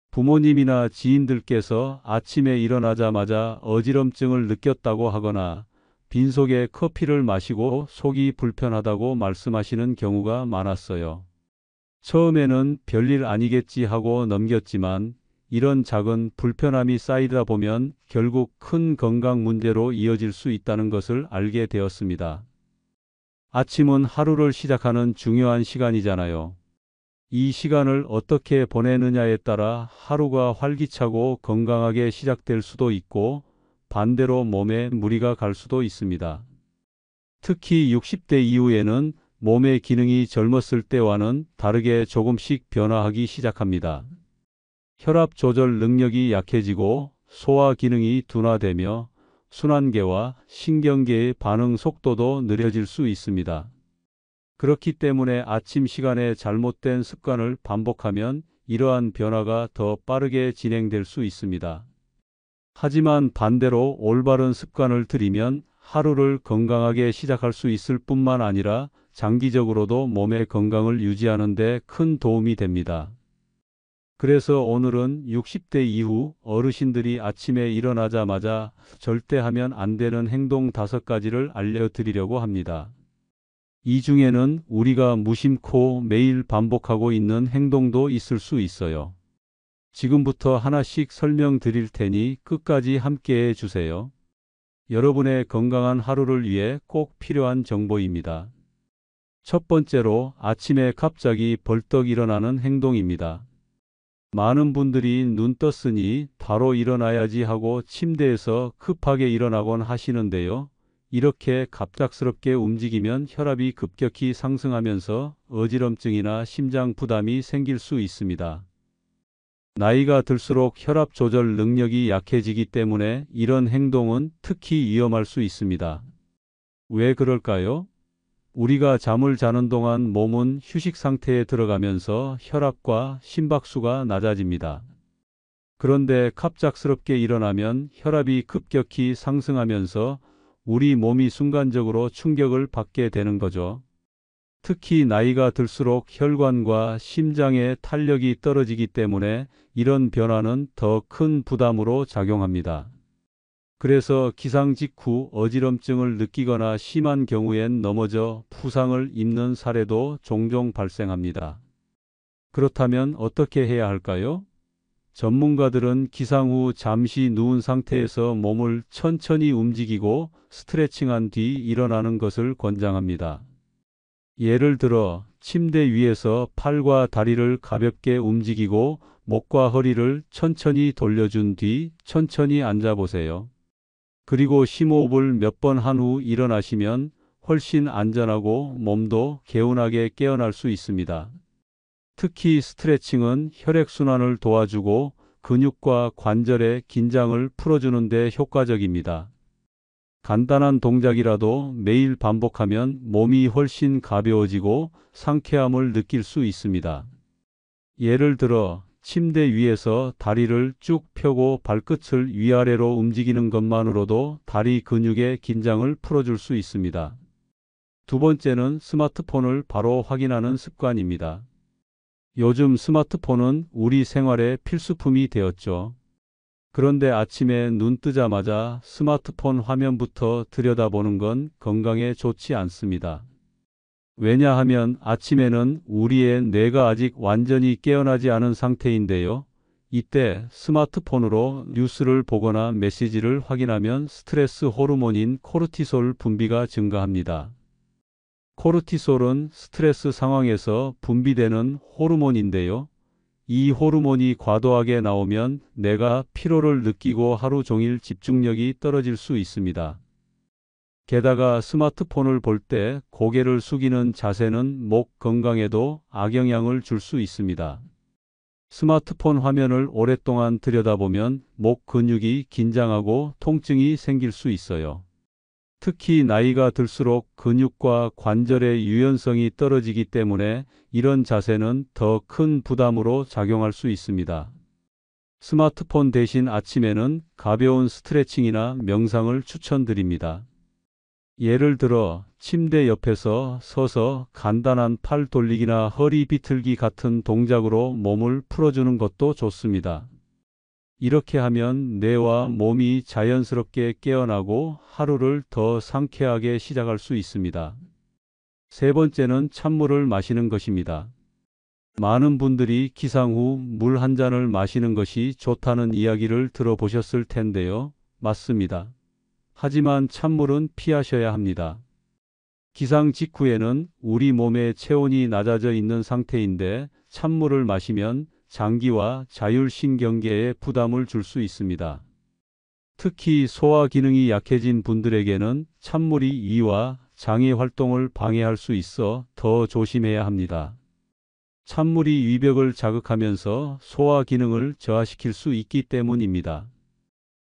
부모님이나 지인들께서 아침에 일어나자마자 어지럼증을 느꼈다고 하거나 빈속에 커피를 마시고 속이 불편하다고 말씀하시는 경우가 많았어요. 처음에는 별일 아니겠지 하고 넘겼지만, 이런 작은 불편함이 쌓이다 보면 결국 큰 건강 문제로 이어질 수 있다는 것을 알게 되었습니다. 아침은 하루를 시작하는 중요한 시간이잖아요. 이 시간을 어떻게 보내느냐에 따라 하루가 활기차고 건강하게 시작될 수도 있고, 반대로 몸에 무리가 갈 수도 있습니다. 특히 60대 이후에는 몸의 기능이 젊었을 때와는 다르게 조금씩 변화하기 시작합니다. 혈압 조절 능력이 약해지고 소화 기능이 둔화되며 순환계와 신경계의 반응 속도도 느려질 수 있습니다. 그렇기 때문에 아침 시간에 잘못된 습관을 반복하면 이러한 변화가 더 빠르게 진행될 수 있습니다. 하지만 반대로 올바른 습관을 들이면 하루를 건강하게 시작할 수 있을 뿐만 아니라 장기적으로도 몸의 건강을 유지하는 데 큰 도움이 됩니다. 그래서 오늘은 60대 이후 어르신들이 아침에 일어나자마자 절대 하면 안 되는 행동 5가지를 알려드리려고 합니다. 이 중에는 우리가 무심코 매일 반복하고 있는 행동도 있을 수 있어요. 지금부터 하나씩 설명드릴 테니 끝까지 함께해 주세요. 여러분의 건강한 하루를 위해 꼭 필요한 정보입니다. 첫 번째로, 아침에 갑자기 벌떡 일어나는 행동입니다. 많은 분들이 눈 떴으니 바로 일어나야지 하고 침대에서 급하게 일어나곤 하시는데요. 이렇게 갑작스럽게 움직이면 혈압이 급격히 상승하면서 어지럼증이나 심장 부담이 생길 수 있습니다. 나이가 들수록 혈압 조절 능력이 약해지기 때문에 이런 행동은 특히 위험할 수 있습니다. 왜 그럴까요? 우리가 잠을 자는 동안 몸은 휴식 상태에 들어가면서 혈압과 심박수가 낮아집니다. 그런데 갑작스럽게 일어나면 혈압이 급격히 상승하면서 우리 몸이 순간적으로 충격을 받게 되는 거죠. 특히 나이가 들수록 혈관과 심장의 탄력이 떨어지기 때문에 이런 변화는 더 큰 부담으로 작용합니다. 그래서 기상 직후 어지럼증을 느끼거나 심한 경우엔 넘어져 부상을 입는 사례도 종종 발생합니다. 그렇다면 어떻게 해야 할까요? 전문가들은 기상 후 잠시 누운 상태에서 몸을 천천히 움직이고 스트레칭한 뒤 일어나는 것을 권장합니다. 예를 들어 침대 위에서 팔과 다리를 가볍게 움직이고 목과 허리를 천천히 돌려준 뒤 천천히 앉아보세요. 그리고 심호흡을 몇 번 한 후 일어나시면 훨씬 안전하고 몸도 개운하게 깨어날 수 있습니다. 특히 스트레칭은 혈액순환을 도와주고 근육과 관절의 긴장을 풀어주는 데 효과적입니다. 간단한 동작이라도 매일 반복하면 몸이 훨씬 가벼워지고 상쾌함을 느낄 수 있습니다. 예를 들어 침대 위에서 다리를 쭉 펴고 발끝을 위아래로 움직이는 것만으로도 다리 근육의 긴장을 풀어줄 수 있습니다. 두 번째는 스마트폰을 바로 확인하는 습관입니다. 요즘 스마트폰은 우리 생활의 필수품이 되었죠. 그런데 아침에 눈 뜨자마자 스마트폰 화면부터 들여다보는 건 건강에 좋지 않습니다. 왜냐하면 아침에는 우리의 뇌가 아직 완전히 깨어나지 않은 상태인데요. 이때 스마트폰으로 뉴스를 보거나 메시지를 확인하면 스트레스 호르몬인 코르티솔 분비가 증가합니다. 코르티솔은 스트레스 상황에서 분비되는 호르몬인데요. 이 호르몬이 과도하게 나오면 뇌가 피로를 느끼고 하루 종일 집중력이 떨어질 수 있습니다. 게다가 스마트폰을 볼 때 고개를 숙이는 자세는 목 건강에도 악영향을 줄 수 있습니다. 스마트폰 화면을 오랫동안 들여다보면 목 근육이 긴장하고 통증이 생길 수 있어요. 특히 나이가 들수록 근육과 관절의 유연성이 떨어지기 때문에 이런 자세는 더 큰 부담으로 작용할 수 있습니다. 스마트폰 대신 아침에는 가벼운 스트레칭이나 명상을 추천드립니다. 예를 들어 침대 옆에서 서서 간단한 팔 돌리기나 허리 비틀기 같은 동작으로 몸을 풀어주는 것도 좋습니다. 이렇게 하면 뇌와 몸이 자연스럽게 깨어나고 하루를 더 상쾌하게 시작할 수 있습니다. 세 번째는 찬물을 마시는 것입니다. 많은 분들이 기상 후 물 한 잔을 마시는 것이 좋다는 이야기를 들어보셨을 텐데요. 맞습니다. 하지만 찬물은 피하셔야 합니다. 기상 직후에는 우리 몸의 체온이 낮아져 있는 상태인데 찬물을 마시면 장기와 자율신경계에 부담을 줄 수 있습니다. 특히 소화 기능이 약해진 분들에게는 찬물이 이와 장의 활동을 방해할 수 있어 더 조심해야 합니다. 찬물이 위벽을 자극하면서 소화 기능을 저하시킬 수 있기 때문입니다.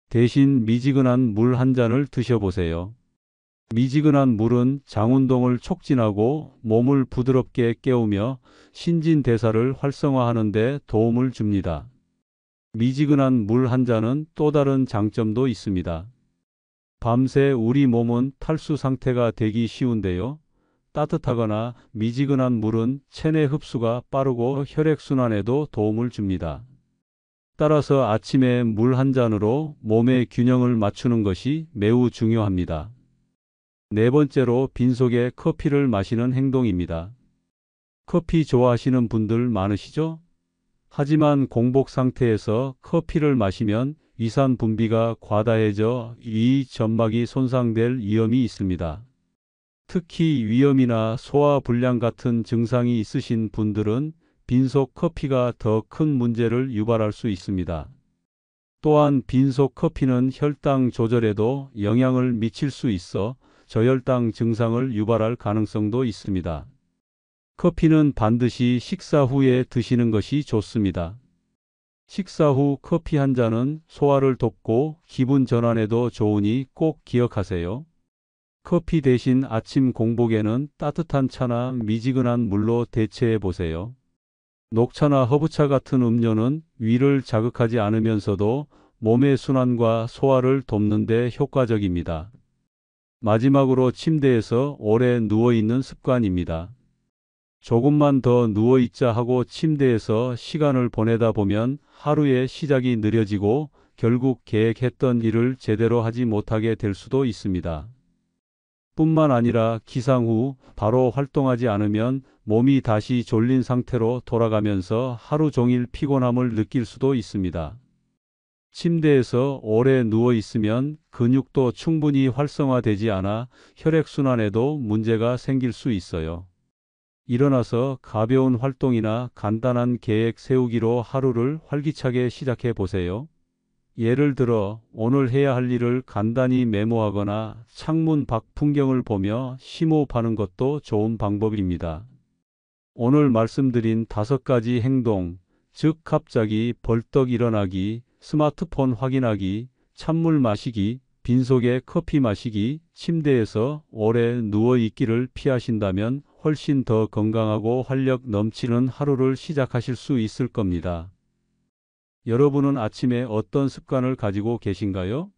대신 미지근한 물 한 잔을 드셔보세요. 미지근한 물은 장운동을 촉진하고 몸을 부드럽게 깨우며 신진대사를 활성화하는 데 도움을 줍니다. 미지근한 물 한 잔은 또 다른 장점도 있습니다. 밤새 우리 몸은 탈수 상태가 되기 쉬운데요. 따뜻하거나 미지근한 물은 체내 흡수가 빠르고 혈액순환에도 도움을 줍니다. 따라서 아침에 물 한 잔으로 몸의 균형을 맞추는 것이 매우 중요합니다. 네 번째로 빈속에 커피를 마시는 행동입니다. 커피 좋아하시는 분들 많으시죠? 하지만 공복 상태에서 커피를 마시면 위산 분비가 과다해져 위 점막이 손상될 위험이 있습니다. 특히 위염이나 소화불량 같은 증상이 있으신 분들은 빈속 커피가 더 큰 문제를 유발할 수 있습니다. 또한 빈속 커피는 혈당 조절에도 영향을 미칠 수 있어 저혈당 증상을 유발할 가능성도 있습니다. 커피는 반드시 식사 후에 드시는 것이 좋습니다. 식사 후 커피 한 잔은 소화를 돕고 기분 전환에도 좋으니 꼭 기억하세요. 커피 대신 아침 공복에는 따뜻한 차나 미지근한 물로 대체해 보세요. 녹차나 허브차 같은 음료는 위를 자극하지 않으면서도 몸의 순환과 소화를 돕는 데 효과적입니다. 마지막으로 침대에서 오래 누워있는 습관입니다. 조금만 더 누워있자 하고 침대에서 시간을 보내다 보면 하루의 시작이 느려지고 결국 계획했던 일을 제대로 하지 못하게 될 수도 있습니다. 뿐만 아니라 기상 후 바로 활동하지 않으면 몸이 다시 졸린 상태로 돌아가면서 하루 종일 피곤함을 느낄 수도 있습니다. 침대에서 오래 누워 있으면 근육도 충분히 활성화되지 않아 혈액순환에도 문제가 생길 수 있어요. 일어나서 가벼운 활동이나 간단한 계획 세우기로 하루를 활기차게 시작해 보세요. 예를 들어 오늘 해야 할 일을 간단히 메모하거나 창문 밖 풍경을 보며 심호흡하는 것도 좋은 방법입니다. 오늘 말씀드린 5가지 행동, 즉 갑자기 벌떡 일어나기, 스마트폰 확인하기, 찬물 마시기, 빈속에 커피 마시기, 침대에서 오래 누워 있기를 피하신다면 훨씬 더 건강하고 활력 넘치는 하루를 시작하실 수 있을 겁니다. 여러분은 아침에 어떤 습관을 가지고 계신가요?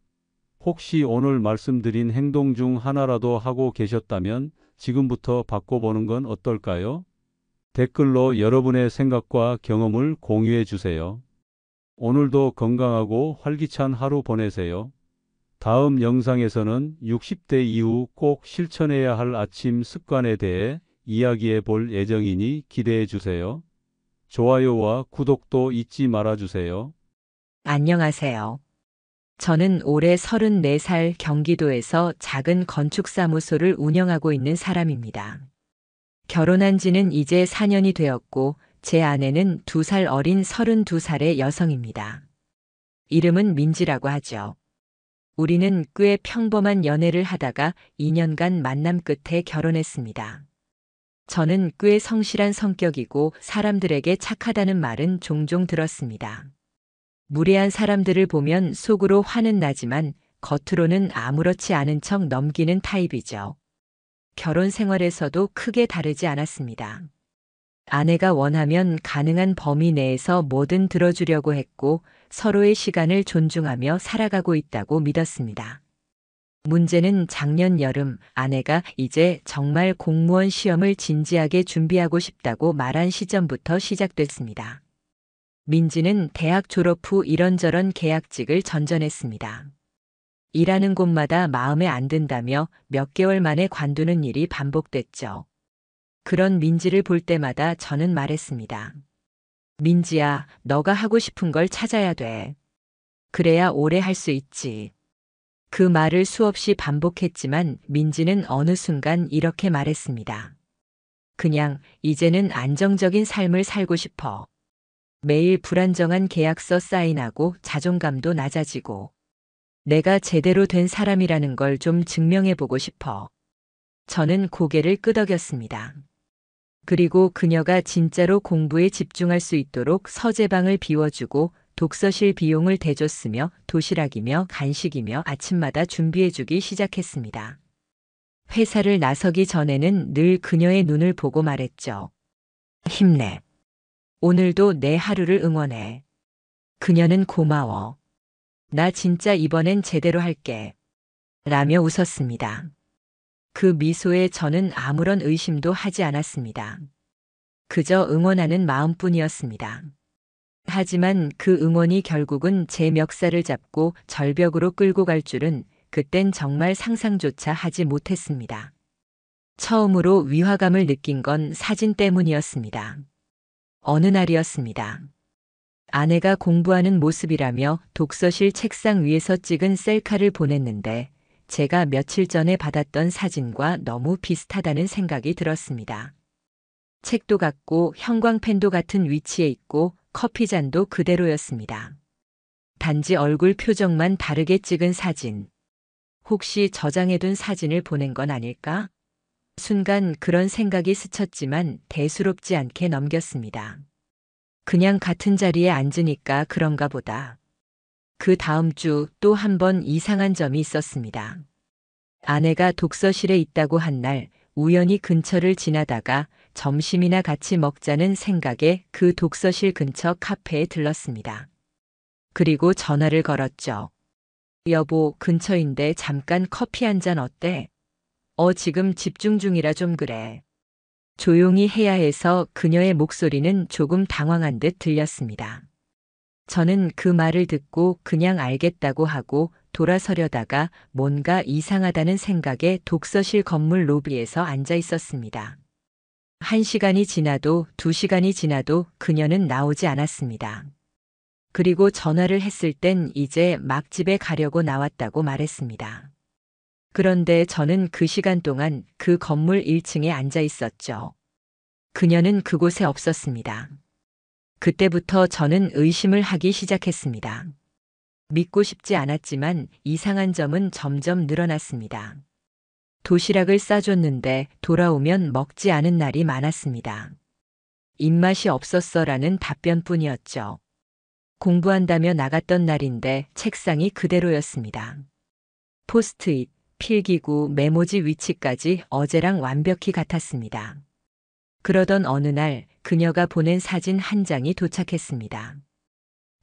혹시 오늘 말씀드린 행동 중 하나라도 하고 계셨다면 지금부터 바꿔보는 건 어떨까요? 댓글로 여러분의 생각과 경험을 공유해 주세요. 오늘도 건강하고 활기찬 하루 보내세요. 다음 영상에서는 60대 이후 꼭 실천해야 할 아침 습관에 대해 이야기해 볼 예정이니 기대해 주세요. 좋아요와 구독도 잊지 말아 주세요. 안녕하세요. 저는 올해 34살 경기도에서 작은 건축사무소를 운영하고 있는 사람입니다. 결혼한 지는 이제 4년이 되었고 제 아내는 2살 어린 32살의 여성입니다. 이름은 민지라고 하죠. 우리는 꽤 평범한 연애를 하다가 2년간 만남 끝에 결혼했습니다. 저는 꽤 성실한 성격이고 사람들에게 착하다는 말은 종종 들었습니다. 무례한 사람들을 보면 속으로 화는 나지만 겉으로는 아무렇지 않은 척 넘기는 타입이죠. 결혼 생활에서도 크게 다르지 않았습니다. 아내가 원하면 가능한 범위 내에서 뭐든 들어주려고 했고 서로의 시간을 존중하며 살아가고 있다고 믿었습니다. 문제는 작년 여름 아내가 이제 정말 공무원 시험을 진지하게 준비하고 싶다고 말한 시점부터 시작됐습니다. 민지는 대학 졸업 후 이런저런 계약직을 전전했습니다. 일하는 곳마다 마음에 안 든다며 몇 개월 만에 관두는 일이 반복됐죠. 그런 민지를 볼 때마다 저는 말했습니다. 민지야, 너가 하고 싶은 걸 찾아야 돼. 그래야 오래 할 수 있지. 그 말을 수없이 반복했지만 민지는 어느 순간 이렇게 말했습니다. 그냥 이제는 안정적인 삶을 살고 싶어. 매일 불안정한 계약서 사인하고 자존감도 낮아지고 내가 제대로 된 사람이라는 걸 좀 증명해보고 싶어. 저는 고개를 끄덕였습니다. 그리고 그녀가 진짜로 공부에 집중할 수 있도록 서재방을 비워주고 독서실 비용을 대줬으며 도시락이며 간식이며 아침마다 준비해주기 시작했습니다. 회사를 나서기 전에는 늘 그녀의 눈을 보고 말했죠. 힘내. 오늘도 내 하루를 응원해. 그녀는 고마워. 나 진짜 이번엔 제대로 할게. 라며 웃었습니다. 그 미소에 저는 아무런 의심도 하지 않았습니다. 그저 응원하는 마음뿐이었습니다. 하지만 그 응원이 결국은 제 멱살을 잡고 절벽으로 끌고 갈 줄은 그땐 정말 상상조차 하지 못했습니다. 처음으로 위화감을 느낀 건 사진 때문이었습니다. 어느 날이었습니다. 아내가 공부하는 모습이라며 독서실 책상 위에서 찍은 셀카를 보냈는데 제가 며칠 전에 받았던 사진과 너무 비슷하다는 생각이 들었습니다. 책도 같고 형광펜도 같은 위치에 있고 커피잔도 그대로였습니다. 단지 얼굴 표정만 다르게 찍은 사진. 혹시 저장해둔 사진을 보낸 건 아닐까? 순간 그런 생각이 스쳤지만 대수롭지 않게 넘겼습니다. 그냥 같은 자리에 앉으니까 그런가 보다. 그 다음 주 또 한 번 이상한 점이 있었습니다. 아내가 독서실에 있다고 한 날 우연히 근처를 지나다가 점심이나 같이 먹자는 생각에 그 독서실 근처 카페에 들렀습니다. 그리고 전화를 걸었죠. 여보, 근처인데 잠깐 커피 한 잔 어때? 지금 집중 중이라 좀 그래. 조용히 해야 해서 그녀의 목소리는 조금 당황한 듯 들렸습니다. 저는 그 말을 듣고 그냥 알겠다고 하고 돌아서려다가 뭔가 이상하다는 생각에 독서실 건물 로비에서 앉아 있었습니다. 1시간이 지나도 2시간이 지나도 그녀는 나오지 않았습니다. 그리고 전화를 했을 땐 이제 막 집에 가려고 나왔다고 말했습니다. 그런데 저는 그 시간 동안 그 건물 1층에 앉아 있었죠. 그녀는 그곳에 없었습니다. 그때부터 저는 의심을 하기 시작했습니다. 믿고 싶지 않았지만 이상한 점은 점점 늘어났습니다. 도시락을 싸줬는데 돌아오면 먹지 않은 날이 많았습니다. 입맛이 없었어라는 답변뿐이었죠. 공부한다며 나갔던 날인데 책상이 그대로였습니다. 포스트잇, 필기구, 메모지 위치까지 어제랑 완벽히 같았습니다. 그러던 어느 날 그녀가 보낸 사진 한 장이 도착했습니다.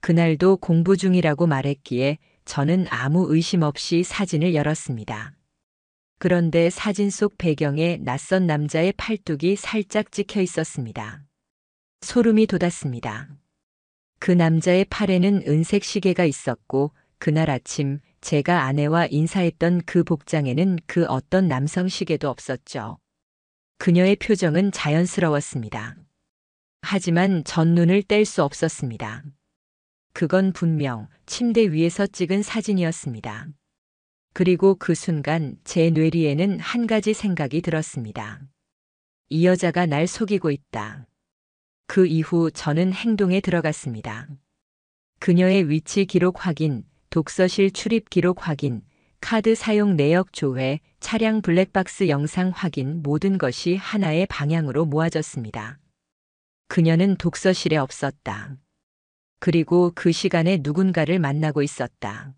그날도 공부 중이라고 말했기에 저는 아무 의심 없이 사진을 열었습니다. 그런데 사진 속 배경에 낯선 남자의 팔뚝이 살짝 찍혀 있었습니다. 소름이 돋았습니다. 그 남자의 팔에는 은색 시계가 있었고 그날 아침 제가 아내와 인사했던 그 복장에는 그 어떤 남성 시계도 없었죠. 그녀의 표정은 자연스러웠습니다. 하지만 전 눈을 뗄 수 없었습니다. 그건 분명 침대 위에서 찍은 사진이었습니다. 그리고 그 순간 제 뇌리에는 한 가지 생각이 들었습니다. 이 여자가 날 속이고 있다. 그 이후 저는 행동에 들어갔습니다. 그녀의 위치 기록 확인, 독서실 출입 기록 확인, 카드 사용 내역 조회, 차량 블랙박스 영상 확인 모든 것이 하나의 방향으로 모아졌습니다. 그녀는 독서실에 없었다. 그리고 그 시간에 누군가를 만나고 있었다.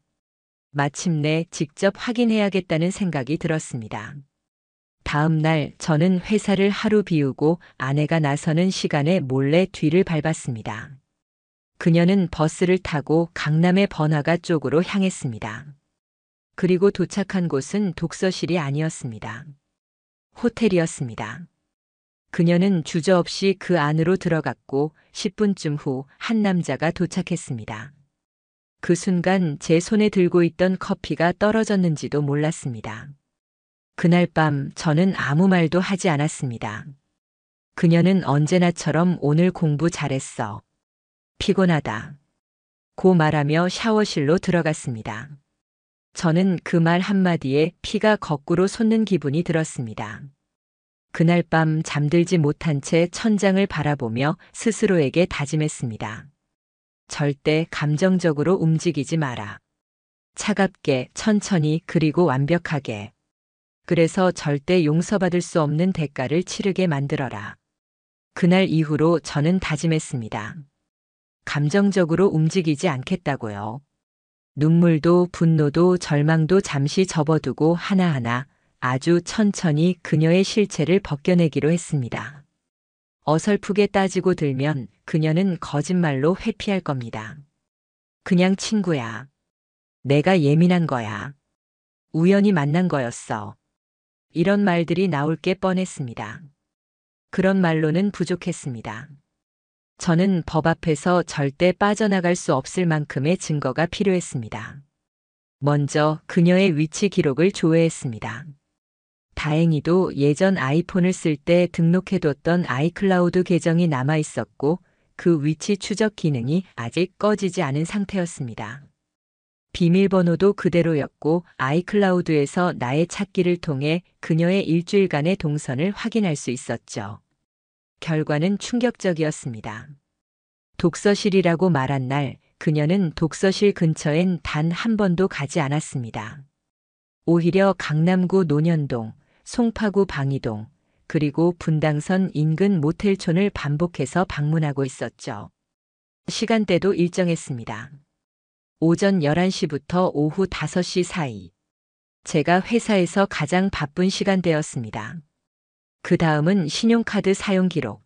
마침내 직접 확인해야겠다는 생각이 들었습니다. 다음 날 저는 회사를 하루 비우고 아내가 나서는 시간에 몰래 뒤를 밟았습니다. 그녀는 버스를 타고 강남의 번화가 쪽으로 향했습니다. 그리고 도착한 곳은 독서실이 아니었습니다. 호텔이었습니다. 그녀는 주저없이 그 안으로 들어갔고 10분쯤 후 한 남자가 도착했습니다. 그 순간 제 손에 들고 있던 커피가 떨어졌는지도 몰랐습니다. 그날 밤 저는 아무 말도 하지 않았습니다. 그녀는 언제나처럼 오늘 공부 잘했어. 피곤하다. 고 말하며 샤워실로 들어갔습니다. 저는 그 말 한마디에 피가 거꾸로 솟는 기분이 들었습니다. 그날 밤 잠들지 못한 채 천장을 바라보며 스스로에게 다짐했습니다. 절대 감정적으로 움직이지 마라. 차갑게, 천천히, 그리고 완벽하게. 그래서 절대 용서받을 수 없는 대가를 치르게 만들어라. 그날 이후로 저는 다짐했습니다. 감정적으로 움직이지 않겠다고요. 눈물도 분노도 절망도 잠시 접어두고 하나하나 아주 천천히 그녀의 실체를 벗겨내기로 했습니다. 어설프게 따지고 들면 그녀는 거짓말로 회피할 겁니다. 그냥 친구야. 내가 예민한 거야. 우연히 만난 거였어. 이런 말들이 나올 게 뻔했습니다. 그런 말로는 부족했습니다. 저는 법 앞에서 절대 빠져나갈 수 없을 만큼의 증거가 필요했습니다. 먼저 그녀의 위치 기록을 조회했습니다. 다행히도 예전 아이폰을 쓸 때 등록해뒀던 아이클라우드 계정이 남아 있었고 그 위치 추적 기능이 아직 꺼지지 않은 상태였습니다. 비밀번호도 그대로였고 아이클라우드에서 나의 찾기를 통해 그녀의 일주일간의 동선을 확인할 수 있었죠. 결과는 충격적이었습니다. 독서실이라고 말한 날 그녀는 독서실 근처엔 단 한 번도 가지 않았습니다. 오히려 강남구 논현동, 송파구 방이동, 그리고 분당선 인근 모텔촌을 반복해서 방문하고 있었죠. 시간대도 일정했습니다. 오전 11시부터 오후 5시 사이. 제가 회사에서 가장 바쁜 시간대였습니다. 그 다음은 신용카드 사용 기록.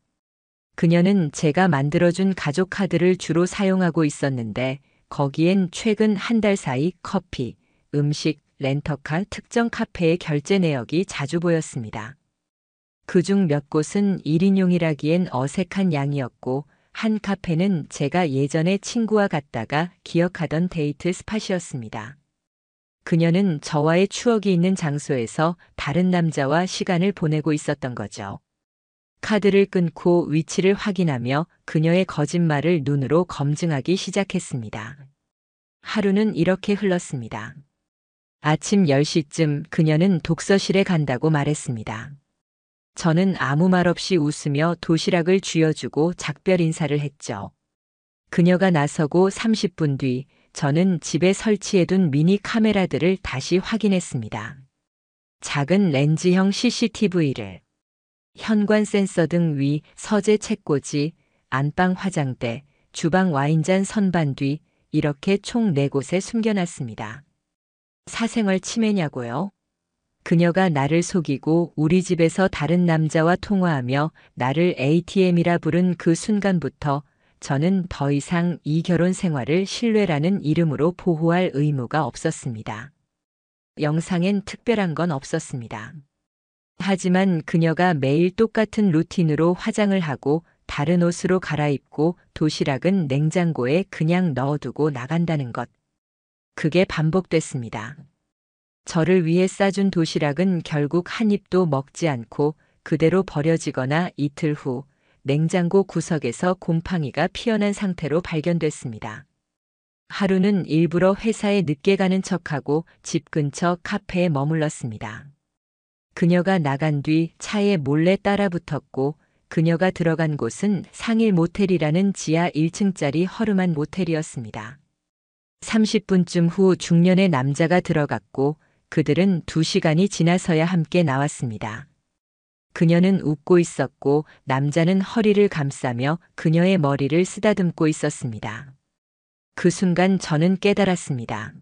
그녀는 제가 만들어준 가족 카드를 주로 사용하고 있었는데 거기엔 최근 한 달 사이 커피, 음식, 렌터카 특정 카페의 결제 내역이 자주 보였습니다. 그중 몇 곳은 1인용이라기엔 어색한 양이었고 한 카페는 제가 예전에 친구와 갔다가 기억하던 데이트 스팟이었습니다. 그녀는 저와의 추억이 있는 장소에서 다른 남자와 시간을 보내고 있었던 거죠. 카드를 끊고 위치를 확인하며 그녀의 거짓말을 눈으로 검증하기 시작했습니다. 하루는 이렇게 흘렀습니다. 아침 10시쯤 그녀는 독서실에 간다고 말했습니다. 저는 아무 말 없이 웃으며 도시락을 쥐어주고 작별 인사를 했죠. 그녀가 나서고 30분 뒤 저는 집에 설치해둔 미니 카메라들을 다시 확인했습니다. 작은 렌즈형 CCTV를, 현관 센서 등 위, 서재 책꽂이, 안방 화장대, 주방 와인잔 선반 뒤 이렇게 총 4곳에 숨겨놨습니다. 사생활 침해냐고요? 그녀가 나를 속이고 우리 집에서 다른 남자와 통화하며 나를 ATM이라 부른 그 순간부터 저는 더 이상 이 결혼 생활을 신뢰라는 이름으로 보호할 의무가 없었습니다. 영상엔 특별한 건 없었습니다. 하지만 그녀가 매일 똑같은 루틴으로 화장을 하고 다른 옷으로 갈아입고 도시락은 냉장고에 그냥 넣어두고 나간다는 것. 그게 반복됐습니다. 저를 위해 싸준 도시락은 결국 한 입도 먹지 않고 그대로 버려지거나 이틀 후 냉장고 구석에서 곰팡이가 피어난 상태로 발견됐습니다. 하루는 일부러 회사에 늦게 가는 척하고 집 근처 카페에 머물렀습니다. 그녀가 나간 뒤 차에 몰래 따라 붙었고 그녀가 들어간 곳은 상일 모텔이라는 지하 1층짜리 허름한 모텔이었습니다. 30분쯤 후 중년의 남자가 들어갔고 그들은 2시간이 지나서야 함께 나왔습니다. 그녀는 웃고 있었고 남자는 허리를 감싸며 그녀의 머리를 쓰다듬고 있었습니다. 그 순간 저는 깨달았습니다.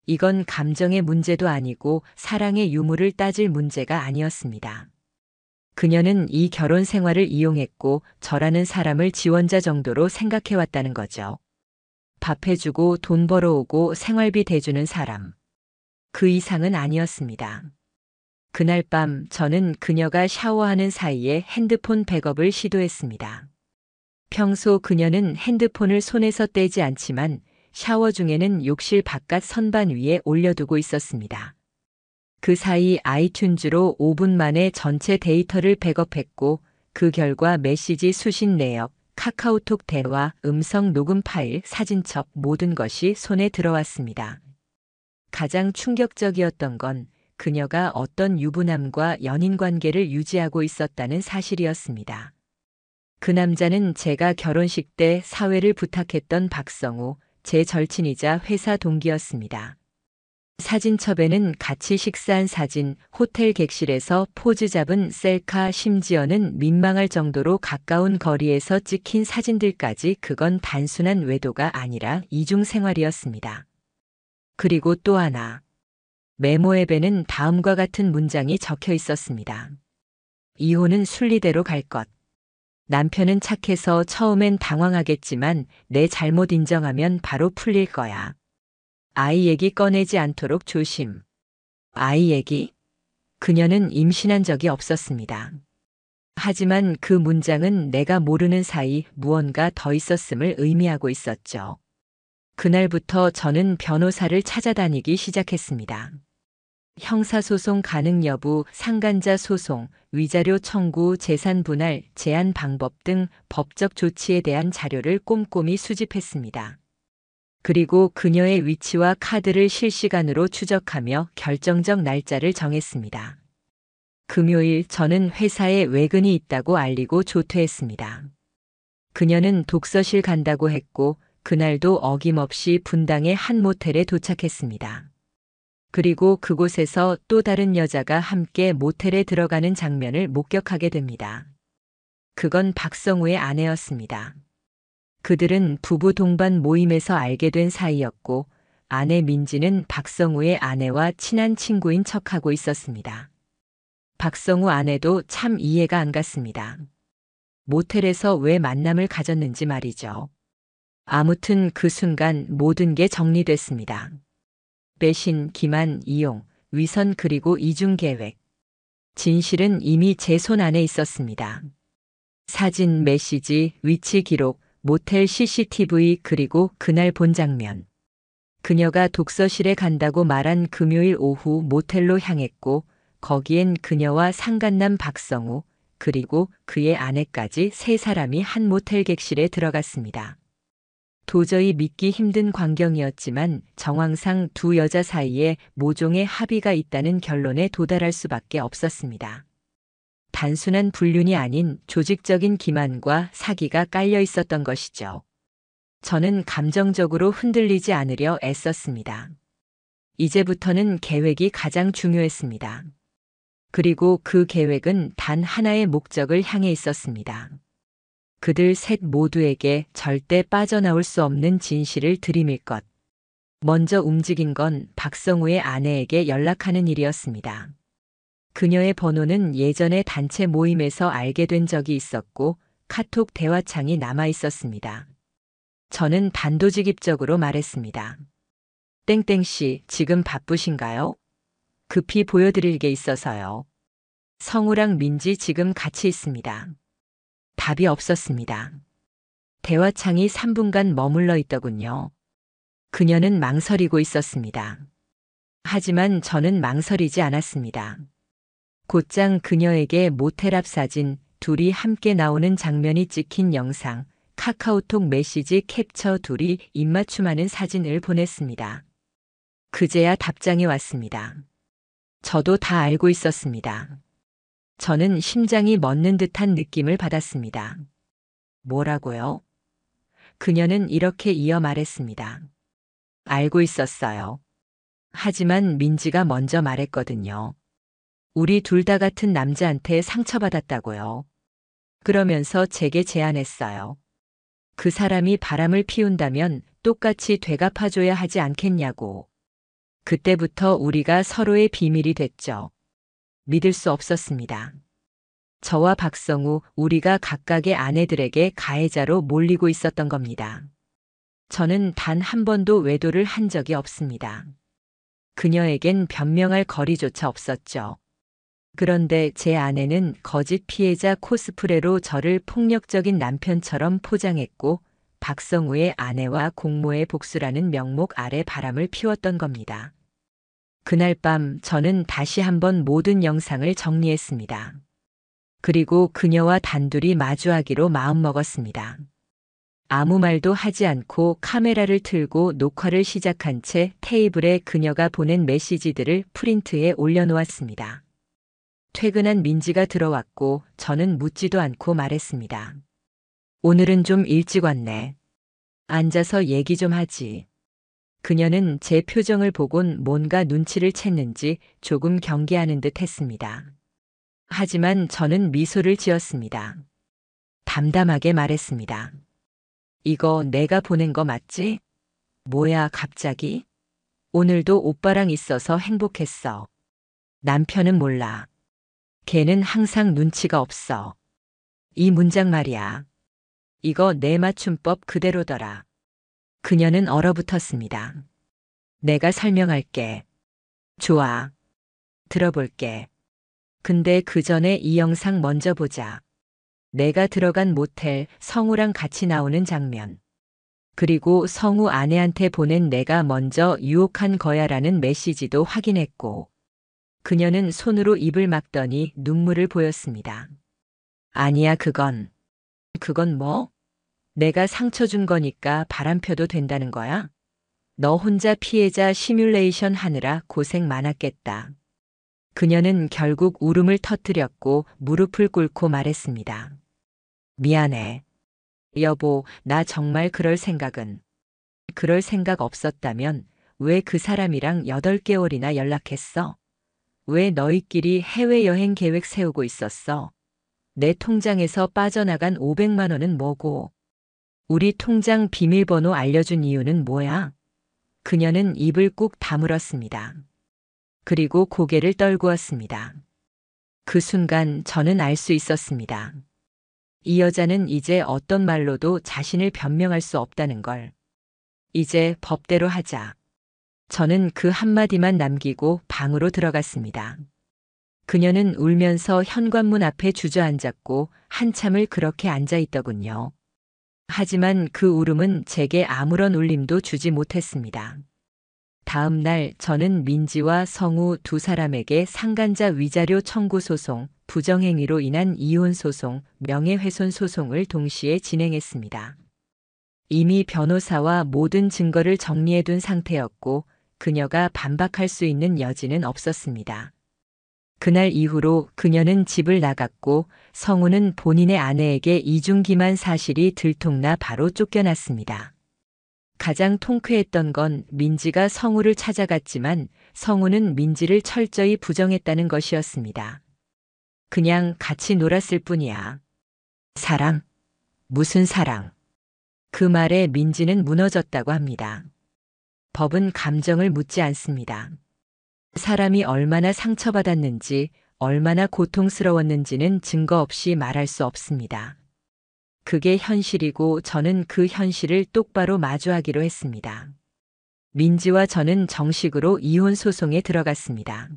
이건 감정의 문제도 아니고 사랑의 유무를 따질 문제가 아니었습니다. 그녀는 이 결혼 생활을 이용했고 저라는 사람을 지원자 정도로 생각해왔다는 거죠. 밥 해주고 돈 벌어오고 생활비 대주는 사람. 그 이상은 아니었습니다. 그날 밤 저는 그녀가 샤워하는 사이에 핸드폰 백업을 시도했습니다. 평소 그녀는 핸드폰을 손에서 떼지 않지만 샤워 중에는 욕실 바깥 선반 위에 올려두고 있었습니다. 그 사이 아이튠즈로 5분 만에 전체 데이터를 백업했고 그 결과 메시지 수신 내역, 카카오톡 대화, 음성 녹음 파일, 사진첩 모든 것이 손에 들어왔습니다. 가장 충격적이었던 건 그녀가 어떤 유부남과 연인 관계를 유지하고 있었다는 사실이었습니다. 그 남자는 제가 결혼식 때 사회를 부탁했던 박성우, 제 절친이자 회사 동기였습니다. 사진첩에는 같이 식사한 사진, 호텔 객실에서 포즈 잡은 셀카, 심지어는 민망할 정도로 가까운 거리에서 찍힌 사진들까지. 그건 단순한 외도가 아니라 이중생활이었습니다. 그리고 또 하나. 메모 앱에는 다음과 같은 문장이 적혀 있었습니다. 이혼은 순리대로 갈 것. 남편은 착해서 처음엔 당황하겠지만 내 잘못 인정하면 바로 풀릴 거야. 아이 얘기 꺼내지 않도록 조심. 아이 얘기? 그녀는 임신한 적이 없었습니다. 하지만 그 문장은 내가 모르는 사이 무언가 더 있었음을 의미하고 있었죠. 그날부터 저는 변호사를 찾아다니기 시작했습니다. 형사소송 가능 여부, 상간자 소송, 위자료 청구, 재산 분할, 제한 방법 등 법적 조치에 대한 자료를 꼼꼼히 수집했습니다. 그리고 그녀의 위치와 카드를 실시간으로 추적하며 결정적 날짜를 정했습니다. 금요일 저는 회사에 외근이 있다고 알리고 조퇴했습니다. 그녀는 독서실 간다고 했고 그날도 어김없이 분당의 한 모텔에 도착했습니다. 그리고 그곳에서 또 다른 여자가 함께 모텔에 들어가는 장면을 목격하게 됩니다. 그건 박성우의 아내였습니다. 그들은 부부 동반 모임에서 알게 된 사이였고 아내 민지는 박성우의 아내와 친한 친구인 척하고 있었습니다. 박성우 아내도 참 이해가 안 갔습니다. 모텔에서 왜 만남을 가졌는지 말이죠. 아무튼 그 순간 모든 게 정리됐습니다. 배신, 기만, 이용, 위선 그리고 이중 계획. 진실은 이미 제 손 안에 있었습니다. 사진, 메시지, 위치 기록, 모텔 CCTV 그리고 그날 본 장면. 그녀가 독서실에 간다고 말한 금요일 오후 모텔로 향했고 거기엔 그녀와 상간남 박성우 그리고 그의 아내까지 3사람이 한 모텔 객실에 들어갔습니다. 도저히 믿기 힘든 광경이었지만 정황상 두 여자 사이에 모종의 합의가 있다는 결론에 도달할 수밖에 없었습니다. 단순한 불륜이 아닌 조직적인 기만과 사기가 깔려 있었던 것이죠. 저는 감정적으로 흔들리지 않으려 애썼습니다. 이제부터는 계획이 가장 중요했습니다. 그리고 그 계획은 단 하나의 목적을 향해 있었습니다. 그들 셋 모두에게 절대 빠져나올 수 없는 진실을 들이밀 것. 먼저 움직인 건 박성우의 아내에게 연락하는 일이었습니다. 그녀의 번호는 예전에 단체 모임에서 알게 된 적이 있었고 카톡 대화창이 남아 있었습니다. 저는 단도직입적으로 말했습니다. 땡땡씨, 지금 바쁘신가요? 급히 보여드릴 게 있어서요. 성우랑 민지 지금 같이 있습니다. 답이 없었습니다. 대화창이 3분간 머물러 있더군요. 그녀는 망설이고 있었습니다. 하지만 저는 망설이지 않았습니다. 곧장 그녀에게 모텔 앞 사진, 둘이 함께 나오는 장면이 찍힌 영상, 카카오톡 메시지 캡처, 둘이 입맞춤하는 사진을 보냈습니다. 그제야 답장이 왔습니다. 저도 다 알고 있었습니다. 저는 심장이 멎는 듯한 느낌을 받았습니다. 뭐라고요? 그녀는 이렇게 이어 말했습니다. 알고 있었어요. 하지만 민지가 먼저 말했거든요. 우리 둘 다 같은 남자한테 상처받았다고요. 그러면서 제게 제안했어요. 그 사람이 바람을 피운다면 똑같이 되갚아줘야 하지 않겠냐고. 그때부터 우리가 서로의 비밀이 됐죠. 믿을 수 없었습니다. 저와 박성우, 우리가 각각의 아내들에게 가해자로 몰리고 있었던 겁니다. 저는 단 한 번도 외도를 한 적이 없습니다. 그녀에겐 변명할 거리조차 없었죠. 그런데 제 아내는 거짓 피해자 코스프레로 저를 폭력적인 남편처럼 포장했고 박성우의 아내와 공모의 복수라는 명목 아래 바람을 피웠던 겁니다. 그날 밤 저는 다시 한번 모든 영상을 정리했습니다. 그리고 그녀와 단둘이 마주하기로 마음먹었습니다. 아무 말도 하지 않고 카메라를 틀고 녹화를 시작한 채 테이블에 그녀가 보낸 메시지들을 프린트에 올려놓았습니다. 퇴근한 민지가 들어왔고 저는 묻지도 않고 말했습니다. 오늘은 좀 일찍 왔네. 앉아서 얘기 좀 하지. 그녀는 제 표정을 보곤 뭔가 눈치를 챘는지 조금 경계하는 듯 했습니다. 하지만 저는 미소를 지었습니다. 담담하게 말했습니다. 이거 내가 보낸 거 맞지? 뭐야, 갑자기? 오늘도 오빠랑 있어서 행복했어. 남편은 몰라. 걔는 항상 눈치가 없어. 이 문장 말이야. 이거 내 맞춤법 그대로더라. 그녀는 얼어붙었습니다. 내가 설명할게. 좋아. 들어볼게. 근데 그 전에 이 영상 먼저 보자. 내가 들어간 모텔, 성우랑 같이 나오는 장면. 그리고 성우 아내한테 보낸 내가 먼저 유혹한 거야라는 메시지도 확인했고. 그녀는 손으로 입을 막더니 눈물을 보였습니다. 아니야, 그건 뭐? 내가 상처 준 거니까 바람펴도 된다는 거야? 너 혼자 피해자 시뮬레이션 하느라 고생 많았겠다. 그녀는 결국 울음을 터뜨렸고 무릎을 꿇고 말했습니다. 미안해. 여보, 나 정말 그럴 생각 없었다면 왜 그 사람이랑 8개월이나 연락했어? 왜 너희끼리 해외여행 계획 세우고 있었어? 내 통장에서 빠져나간 500만 원은 뭐고? 우리 통장 비밀번호 알려준 이유는 뭐야? 그녀는 입을 꾹 다물었습니다. 그리고 고개를 떨구었습니다. 그 순간 저는 알 수 있었습니다. 이 여자는 이제 어떤 말로도 자신을 변명할 수 없다는 걸. 이제 법대로 하자. 저는 그 한마디만 남기고 방으로 들어갔습니다. 그녀는 울면서 현관문 앞에 주저앉았고 한참을 그렇게 앉아 있더군요. 하지만 그 울음은 제게 아무런 울림도 주지 못했습니다. 다음 날 저는 민지와 성우 두 사람에게 상간자 위자료 청구 소송, 부정행위로 인한 이혼 소송, 명예훼손 소송을 동시에 진행했습니다. 이미 변호사와 모든 증거를 정리해둔 상태였고 그녀가 반박할 수 있는 여지는 없었습니다. 그날 이후로 그녀는 집을 나갔고 성우는 본인의 아내에게 이중기만 사실이 들통나 바로 쫓겨났습니다. 가장 통쾌했던 건 민지가 성우를 찾아갔지만 성우는 민지를 철저히 부정했다는 것이었습니다. 그냥 같이 놀았을 뿐이야. 사랑? 무슨 사랑? 그 말에 민지는 무너졌다고 합니다. 법은 감정을 묻지 않습니다. 사람이 얼마나 상처받았는지, 얼마나 고통스러웠는지는 증거 없이 말할 수 없습니다. 그게 현실이고 저는 그 현실을 똑바로 마주하기로 했습니다. 민지와 저는 정식으로 이혼 소송에 들어갔습니다.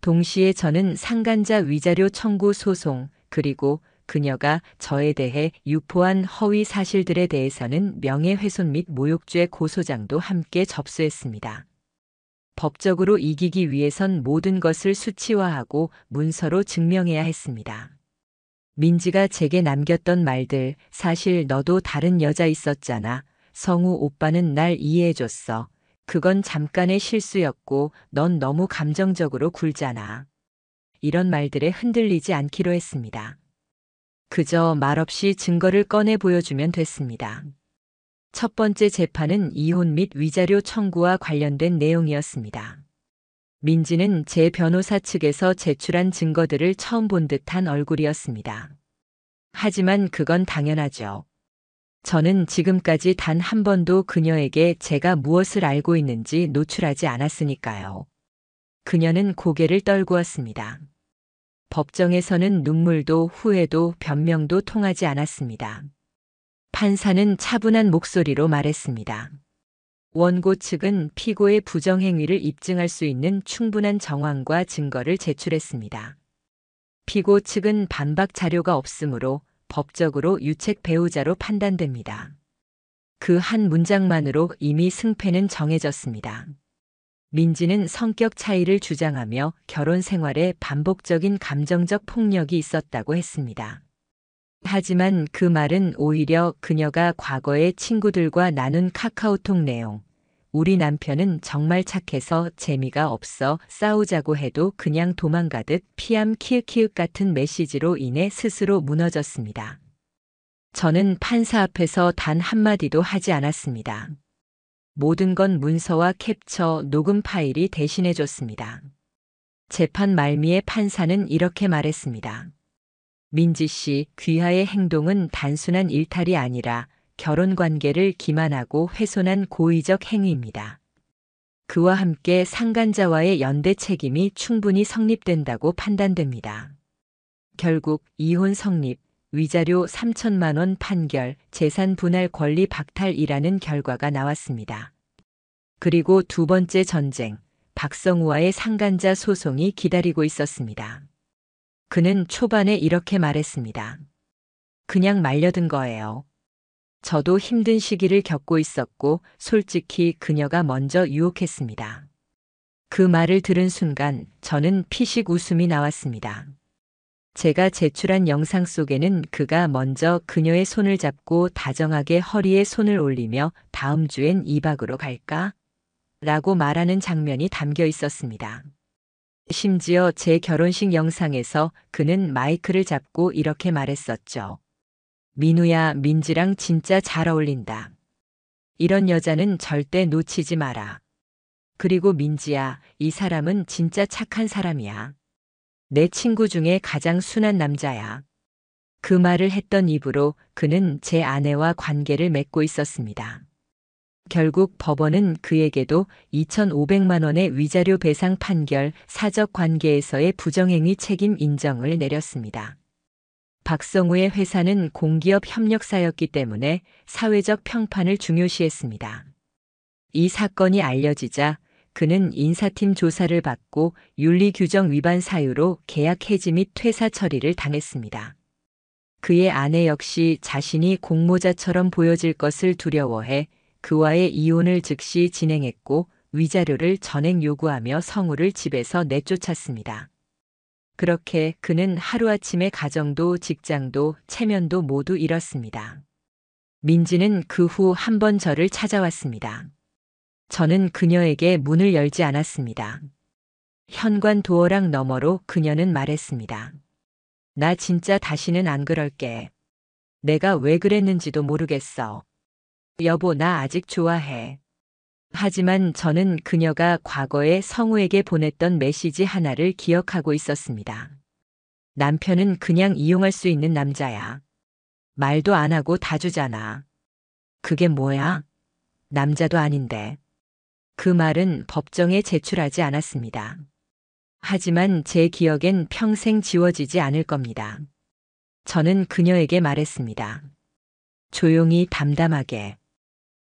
동시에 저는 상간자 위자료 청구 소송, 그리고 그녀가 저에 대해 유포한 허위 사실들에 대해서는 명예훼손 및 모욕죄 고소장도 함께 접수했습니다. 법적으로 이기기 위해선 모든 것을 수치화하고 문서로 증명해야 했습니다. 민지가 제게 남겼던 말들, 사실 너도 다른 여자 있었잖아. 성우 오빠는 날 이해해줬어. 그건 잠깐의 실수였고 넌 너무 감정적으로 굴잖아. 이런 말들에 흔들리지 않기로 했습니다. 그저 말없이 증거를 꺼내 보여주면 됐습니다. 첫 번째 재판은 이혼 및 위자료 청구와 관련된 내용이었습니다. 민지는 제 변호사 측에서 제출한 증거들을 처음 본 듯한 얼굴이었습니다. 하지만 그건 당연하죠. 저는 지금까지 단 한 번도 그녀에게 제가 무엇을 알고 있는지 노출하지 않았으니까요. 그녀는 고개를 떨구었습니다. 법정에서는 눈물도 후회도 변명도 통하지 않았습니다. 판사는 차분한 목소리로 말했습니다. 원고 측은 피고의 부정행위를 입증할 수 있는 충분한 정황과 증거를 제출했습니다. 피고 측은 반박 자료가 없으므로 법적으로 유책 배우자로 판단됩니다. 그 한 문장만으로 이미 승패는 정해졌습니다. 민지는 성격 차이를 주장하며 결혼 생활에 반복적인 감정적 폭력이 있었다고 했습니다. 하지만 그 말은 오히려 그녀가 과거에 친구들과 나눈 카카오톡 내용, 우리 남편은 정말 착해서 재미가 없어 싸우자고 해도 그냥 도망가듯 피암 키읔키읔 같은 메시지로 인해 스스로 무너졌습니다. 저는 판사 앞에서 단 한마디도 하지 않았습니다. 모든 건 문서와 캡처, 녹음 파일이 대신해줬습니다. 재판 말미에 판사는 이렇게 말했습니다. 민지 씨, 귀하의 행동은 단순한 일탈이 아니라 결혼 관계를 기만하고 훼손한 고의적 행위입니다. 그와 함께 상간자와의 연대 책임이 충분히 성립된다고 판단됩니다. 결국 이혼 성립, 위자료 3천만 원 판결, 재산 분할 권리 박탈이라는 결과가 나왔습니다. 그리고 두 번째 전쟁, 박성우와의 상간자 소송이 기다리고 있었습니다. 그는 초반에 이렇게 말했습니다. 그냥 말려든 거예요. 저도 힘든 시기를 겪고 있었고 솔직히 그녀가 먼저 유혹했습니다. 그 말을 들은 순간 저는 피식 웃음이 나왔습니다. 제가 제출한 영상 속에는 그가 먼저 그녀의 손을 잡고 다정하게 허리에 손을 올리며 다음 주엔 2박으로 갈까? 라고 말하는 장면이 담겨 있었습니다. 심지어 제 결혼식 영상에서 그는 마이크를 잡고 이렇게 말했었죠. 민우야, 민지랑 진짜 잘 어울린다. 이런 여자는 절대 놓치지 마라. 그리고 민지야, 이 사람은 진짜 착한 사람이야. 내 친구 중에 가장 순한 남자야. 그 말을 했던 입으로 그는 제 아내와 관계를 맺고 있었습니다. 결국 법원은 그에게도 2,500만 원의 위자료 배상 판결, 사적 관계에서의 부정행위 책임 인정을 내렸습니다. 박성우의 회사는 공기업 협력사였기 때문에 사회적 평판을 중요시했습니다. 이 사건이 알려지자 그는 인사팀 조사를 받고 윤리규정 위반 사유로 계약 해지 및 퇴사 처리를 당했습니다. 그의 아내 역시 자신이 공모자처럼 보여질 것을 두려워해 그와의 이혼을 즉시 진행했고 위자료를 전액 요구하며 성우를 집에서 내쫓았습니다. 그렇게 그는 하루아침에 가정도 직장도 체면도 모두 잃었습니다. 민지는 그 후 한 번 저를 찾아왔습니다. 저는 그녀에게 문을 열지 않았습니다. 현관 도어락 너머로 그녀는 말했습니다. 나 진짜 다시는 안 그럴게. 내가 왜 그랬는지도 모르겠어. 여보, 나 아직 좋아해. 하지만 저는 그녀가 과거에 성우에게 보냈던 메시지 하나를 기억하고 있었습니다. 남편은 그냥 이용할 수 있는 남자야. 말도 안 하고 다 주잖아. 그게 뭐야? 남자도 아닌데. 그 말은 법정에 제출하지 않았습니다. 하지만 제 기억엔 평생 지워지지 않을 겁니다. 저는 그녀에게 말했습니다. 조용히 담담하게.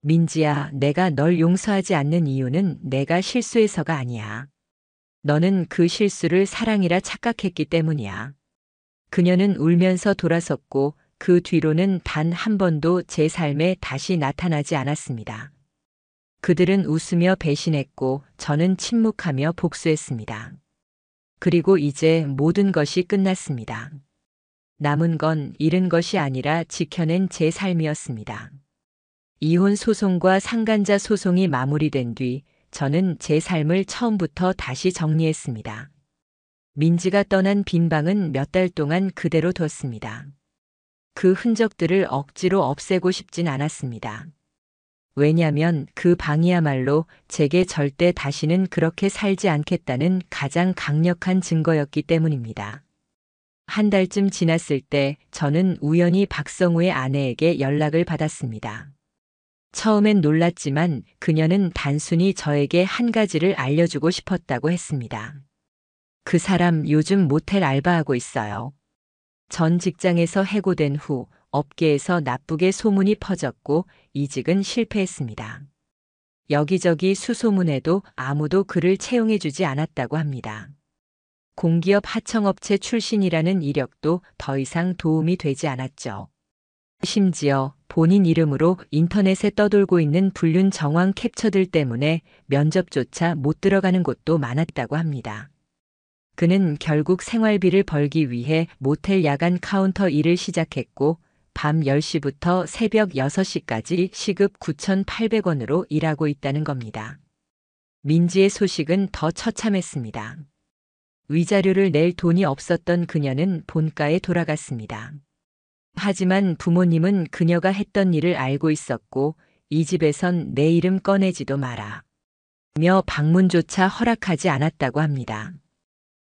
민지야, 내가 널 용서하지 않는 이유는 내가 실수해서가 아니야. 너는 그 실수를 사랑이라 착각했기 때문이야. 그녀는 울면서 돌아섰고 그 뒤로는 단 한 번도 제 삶에 다시 나타나지 않았습니다. 그들은 웃으며 배신했고 저는 침묵하며 복수했습니다. 그리고 이제 모든 것이 끝났습니다. 남은 건 잃은 것이 아니라 지켜낸 제 삶이었습니다. 이혼 소송과 상간자 소송이 마무리된 뒤 저는 제 삶을 처음부터 다시 정리했습니다. 민지가 떠난 빈 방은 몇 달 동안 그대로 뒀습니다. 그 흔적들을 억지로 없애고 싶진 않았습니다. 왜냐면 그 방이야말로 제게 절대 다시는 그렇게 살지 않겠다는 가장 강력한 증거였기 때문입니다. 한 달쯤 지났을 때 저는 우연히 박성우의 아내에게 연락을 받았습니다. 처음엔 놀랐지만 그녀는 단순히 저에게 한 가지를 알려주고 싶었다고 했습니다. 그 사람 요즘 모텔 알바하고 있어요. 전 직장에서 해고된 후 업계에서 나쁘게 소문이 퍼졌고 이직은 실패했습니다. 여기저기 수소문해도 아무도 그를 채용해주지 않았다고 합니다. 공기업 하청업체 출신이라는 이력도 더 이상 도움이 되지 않았죠. 심지어 본인 이름으로 인터넷에 떠돌고 있는 불륜 정황 캡처들 때문에 면접조차 못 들어가는 곳도 많았다고 합니다. 그는 결국 생활비를 벌기 위해 모텔 야간 카운터 일을 시작했고 밤 10시부터 새벽 6시까지 시급 9,800원으로 일하고 있다는 겁니다. 민지의 소식은 더 처참했습니다. 위자료를 낼 돈이 없었던 그녀는 본가에 돌아갔습니다. 하지만 부모님은 그녀가 했던 일을 알고 있었고 이 집에선 내 이름 꺼내지도 마라 며 방문조차 허락하지 않았다고 합니다.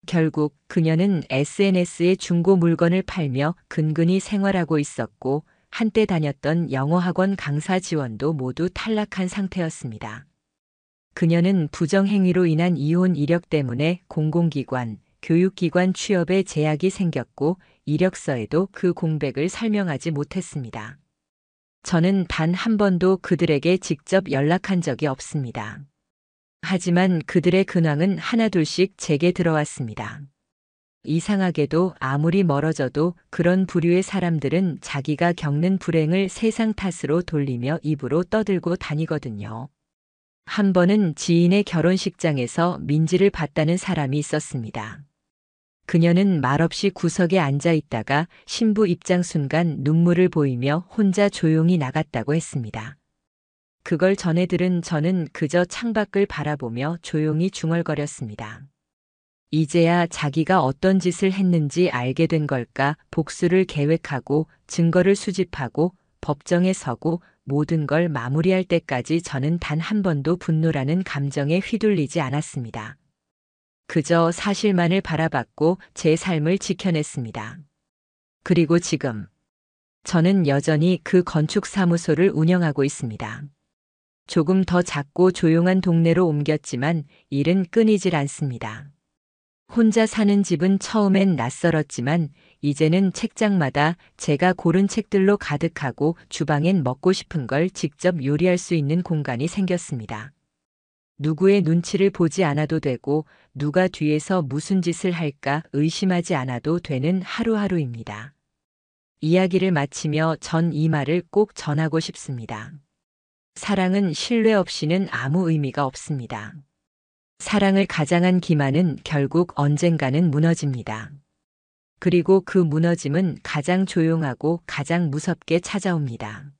결국 그녀는 SNS에 중고 물건을 팔며 근근히 생활하고 있었고 한때 다녔던 영어학원 강사 지원도 모두 탈락한 상태였습니다. 그녀는 부정행위로 인한 이혼 이력 때문에 공공기관, 교육기관 취업에 제약이 생겼고 이력서에도 그 공백을 설명하지 못했습니다. 저는 단 한 번도 그들에게 직접 연락한 적이 없습니다. 하지만 그들의 근황은 하나둘씩 제게 들어왔습니다. 이상하게도 아무리 멀어져도 그런 부류의 사람들은 자기가 겪는 불행을 세상 탓으로 돌리며 입으로 떠들고 다니거든요. 한 번은 지인의 결혼식장에서 민지를 봤다는 사람이 있었습니다. 그녀는 말없이 구석에 앉아 있다가 신부 입장 순간 눈물을 보이며 혼자 조용히 나갔다고 했습니다. 그걸 전해 들은 저는 그저 창밖을 바라보며 조용히 중얼거렸습니다. 이제야 자기가 어떤 짓을 했는지 알게 된 걸까 복수를 계획하고 증거를 수집하고 법정에 서고 모든 걸 마무리할 때까지 저는 단 한 번도 분노라는 감정에 휘둘리지 않았습니다. 그저 사실만을 바라봤고 제 삶을 지켜냈습니다. 그리고 지금 저는 여전히 그 건축사무소를 운영하고 있습니다. 조금 더 작고 조용한 동네로 옮겼지만 일은 끊이질 않습니다. 혼자 사는 집은 처음엔 낯설었지만 이제는 책장마다 제가 고른 책들로 가득하고 주방엔 먹고 싶은 걸 직접 요리할 수 있는 공간이 생겼습니다. 누구의 눈치를 보지 않아도 되고 누가 뒤에서 무슨 짓을 할까 의심하지 않아도 되는 하루하루입니다. 이야기를 마치며 전 이 말을 꼭 전하고 싶습니다. 사랑은 신뢰 없이는 아무 의미가 없습니다. 사랑을 가장한 기만은 결국 언젠가는 무너집니다. 그리고 그 무너짐은 가장 조용하고 가장 무섭게 찾아옵니다.